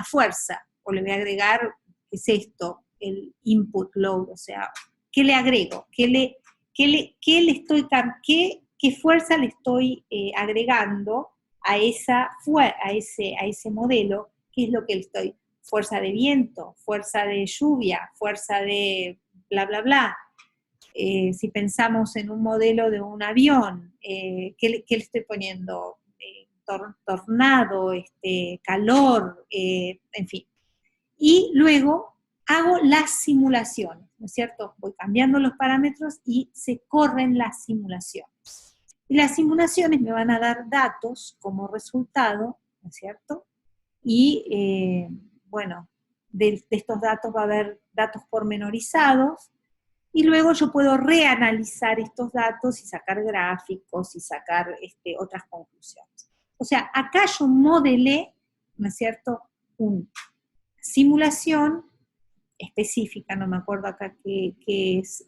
fuerza, o le voy a agregar, ¿qué es esto? El input load, o sea, ¿qué le agrego? ¿Qué fuerza le estoy agregando a ese modelo? ¿Qué es lo que le estoy? Fuerza de viento, fuerza de lluvia, fuerza de bla, bla, bla. Si pensamos en un modelo de un avión, ¿qué le estoy poniendo? Tornado, calor, en fin. Y luego hago las simulaciones, ¿no es cierto? Voy cambiando los parámetros y se corren las simulaciones. Y las simulaciones me van a dar datos como resultado, ¿no es cierto? Y, de estos datos va a haber datos pormenorizados, y luego yo puedo reanalizar estos datos y sacar gráficos y sacar otras conclusiones. O sea, acá yo modelé, ¿no es cierto?, un simulación específica, no me acuerdo acá qué es,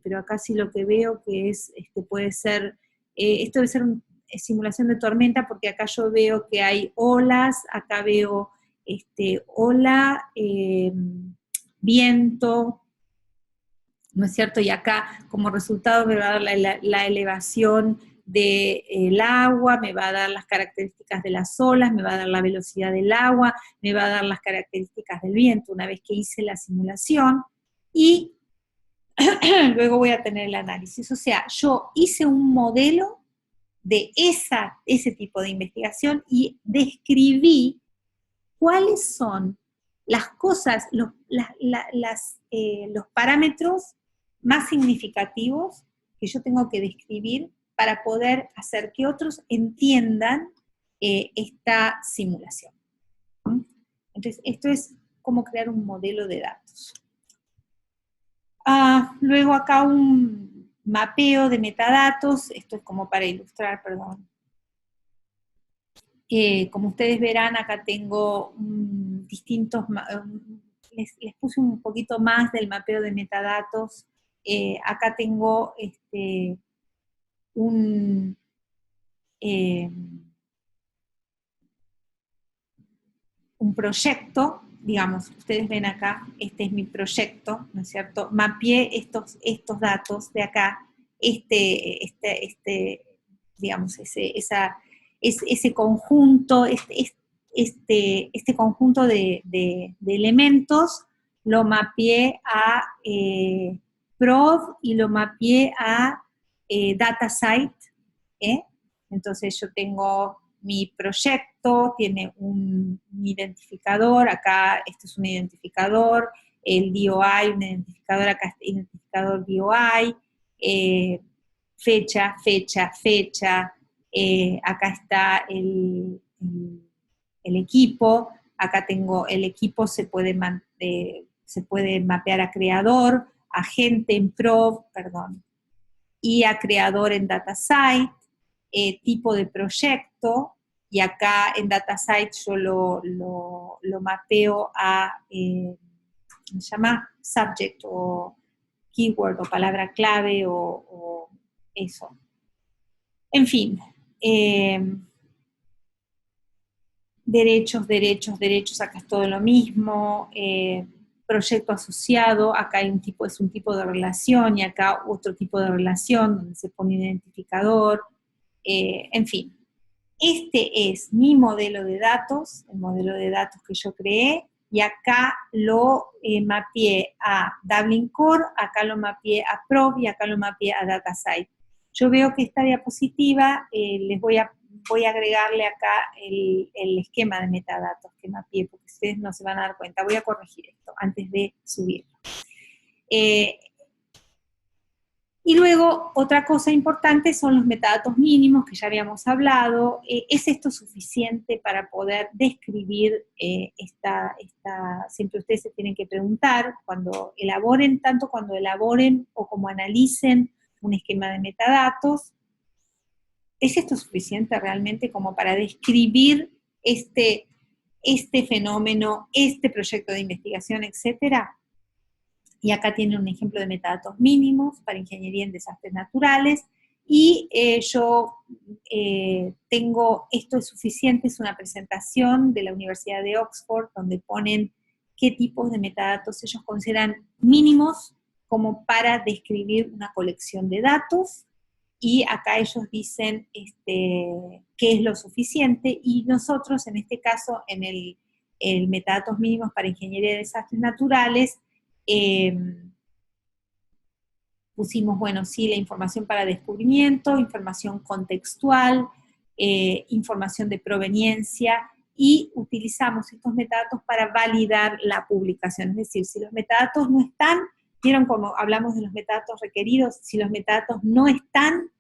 pero acá sí lo que veo que es, puede ser, esto debe ser una simulación de tormenta, porque acá yo veo que hay olas, acá veo ola, viento, ¿no es cierto? Y acá como resultado me va a dar la elevación del agua, me va a dar las características de las olas, me va a dar la velocidad del agua, me va a dar las características del viento una vez que hice la simulación, y luego voy a tener el análisis. O sea, yo hice un modelo de ese tipo de investigación y describí cuáles son las cosas, los parámetros más significativos que yo tengo que describir para poder hacer que otros entiendan esta simulación. Entonces, esto es cómo crear un modelo de datos. Luego acá un mapeo de metadatos, esto es como para ilustrar, perdón. Como ustedes verán, acá tengo distintos, les puse un poquito más del mapeo de metadatos. Acá tengo un proyecto, digamos, ustedes ven acá, este es mi proyecto, ¿no es cierto? Mapeé estos datos de acá, digamos, ese conjunto, este conjunto de elementos, lo mapeé a Prov y lo mapeé a DataSite, ¿eh? Entonces yo tengo mi proyecto, tiene un identificador, acá este es un identificador, el DOI, un identificador, acá este identificador DOI, fecha, acá está el equipo, acá tengo el equipo, se puede mapear a creador, a gente en Prov, perdón, y a creador en DataSite, tipo de proyecto, y acá en DataSite yo lo mapeo a, se llama subject o keyword o palabra clave o eso. En fin, derechos, acá es todo lo mismo, proyecto asociado, acá hay es un tipo de relación, y acá otro tipo de relación, donde se pone un identificador, en fin. Este es mi modelo de datos, el modelo de datos que yo creé, y acá lo mapeé a Dublin Core, acá lo mapeé a Prov, y acá lo mapeé a DataSite. Yo veo que esta diapositiva, voy a agregarle acá el esquema de metadatos que mapeé, porque ustedes no se van a dar cuenta. Voy a corregir esto antes de subirlo. Y luego, otra cosa importante son los metadatos mínimos, que ya habíamos hablado. ¿Es esto suficiente para poder describir siempre ustedes se tienen que preguntar, tanto cuando elaboren o como analicen un esquema de metadatos, ¿es esto suficiente realmente como para describir este fenómeno, este proyecto de investigación, etcétera? Y acá tienen un ejemplo de metadatos mínimos para ingeniería en desastres naturales, y yo tengo, esto es suficiente, es una presentación de la Universidad de Oxford, donde ponen qué tipos de metadatos ellos consideran mínimos como para describir una colección de datos, y acá ellos dicen qué es lo suficiente, y nosotros en este caso, en el metadatos mínimos para ingeniería de desastres naturales, pusimos, bueno, sí, la información para descubrimiento, información contextual, información de proveniencia, y utilizamos estos metadatos para validar la publicación. Es decir, si los metadatos no están, vieron como hablamos de los metadatos requeridos, si los metadatos no están,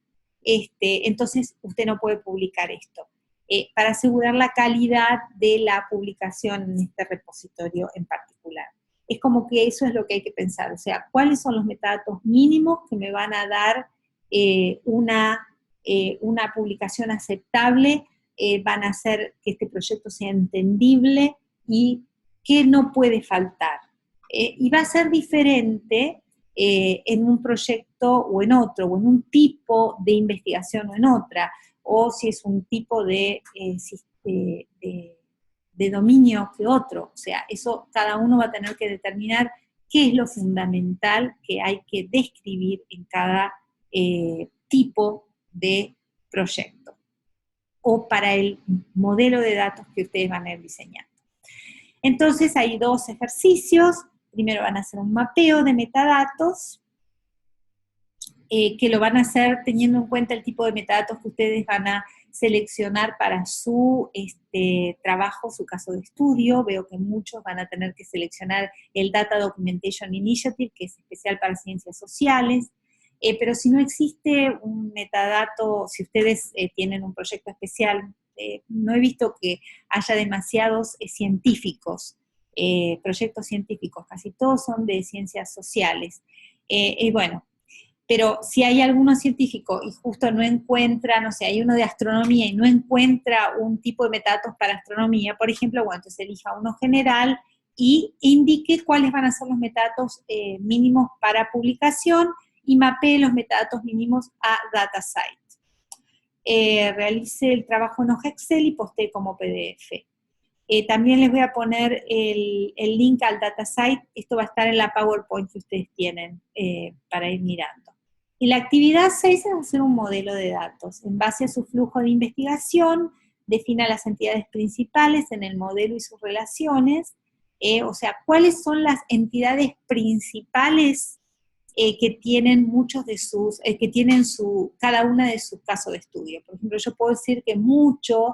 entonces usted no puede publicar esto, para asegurar la calidad de la publicación en este repositorio en particular. Es como que eso es lo que hay que pensar, o sea, ¿cuáles son los metadatos mínimos que me van a dar una publicación aceptable, van a hacer que este proyecto sea entendible y qué no puede faltar. Y va a ser diferente en un proyecto o en otro, o en un tipo de investigación o en otra, o si es un tipo de dominio que otro. O sea, eso cada uno va a tener que determinar qué es lo fundamental que hay que describir en cada tipo de proyecto o para el modelo de datos que ustedes van a ir diseñando. Entonces hay dos ejercicios. Primero van a hacer un mapeo de metadatos, que lo van a hacer teniendo en cuenta el tipo de metadatos que ustedes van a seleccionar para su trabajo, su caso de estudio. Veo que muchos van a tener que seleccionar el Data Documentation Initiative, que es especial para ciencias sociales, pero si no existe un metadato, si ustedes tienen un proyecto especial, no he visto que haya demasiados científicos, proyectos científicos, casi todos son de ciencias sociales. Y bueno, pero si hay alguno científico y justo no encuentra, no sé, hay uno de astronomía y no encuentra un tipo de metadatos para astronomía, por ejemplo, bueno, entonces elija uno general y indique cuáles van a ser los metadatos mínimos para publicación y mapee los metadatos mínimos a DataSite. Realice el trabajo en hoja Excel y postee como PDF. También les voy a poner el link al DataSite. Esto va a estar en la PowerPoint que ustedes tienen para ir mirando. Y la actividad 6 es hacer un modelo de datos. En base a su flujo de investigación, defina las entidades principales en el modelo y sus relaciones. O sea, cuáles son las entidades principales que tienen muchos de sus, que tienen cada una de sus casos de estudio. Por ejemplo, yo puedo decir que muchos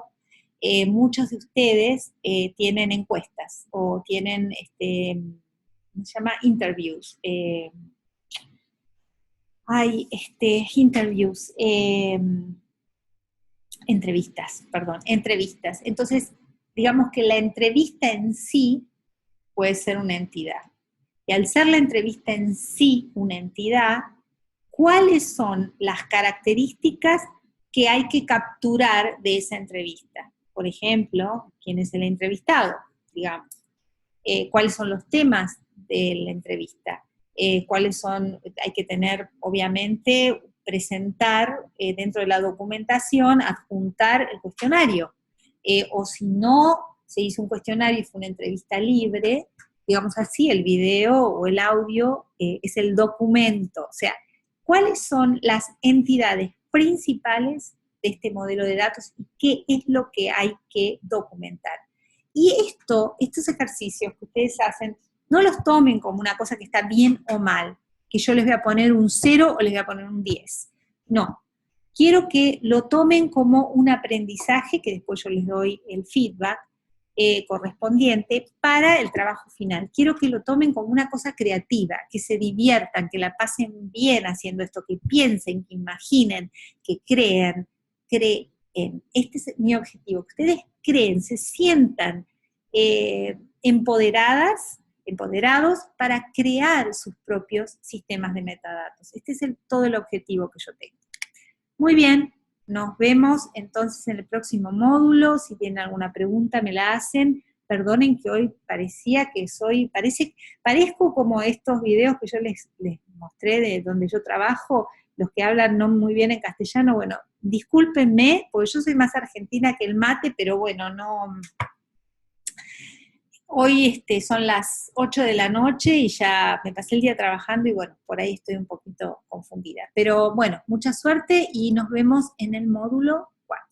de ustedes tienen encuestas o tienen, ¿cómo se llama? Interviews. Entrevistas. Entonces, digamos que la entrevista en sí puede ser una entidad. Y al ser la entrevista en sí una entidad, ¿cuáles son las características que hay que capturar de esa entrevista? Por ejemplo, ¿quién es el entrevistado? Digamos. ¿Cuáles son los temas de la entrevista? Hay que tener, obviamente, presentar dentro de la documentación, adjuntar el cuestionario. O si no se hizo un cuestionario y fue una entrevista libre, digamos así, el video o el audio es el documento. O sea, ¿cuáles son las entidades principales de este modelo de datos y qué es lo que hay que documentar? Y estos ejercicios que ustedes hacen, no los tomen como una cosa que está bien o mal, que yo les voy a poner un 0 o les voy a poner un 10. No, quiero que lo tomen como un aprendizaje, que después yo les doy el feedback correspondiente para el trabajo final. Quiero que lo tomen como una cosa creativa, que se diviertan, que la pasen bien haciendo esto, que piensen, que imaginen, que creen. Este es mi objetivo, que ustedes creen, se sientan empoderados para crear sus propios sistemas de metadatos. Este es todo el objetivo que yo tengo. Muy bien, nos vemos entonces en el próximo módulo. Si tienen alguna pregunta me la hacen. Perdonen que hoy parezco como estos videos que yo les mostré de donde yo trabajo, los que hablan no muy bien en castellano. Bueno, discúlpenme, porque yo soy más argentina que el mate, pero bueno, no. Hoy son las 8 de la noche y ya me pasé el día trabajando y bueno, por ahí estoy un poquito confundida. Pero bueno, mucha suerte y nos vemos en el módulo 4.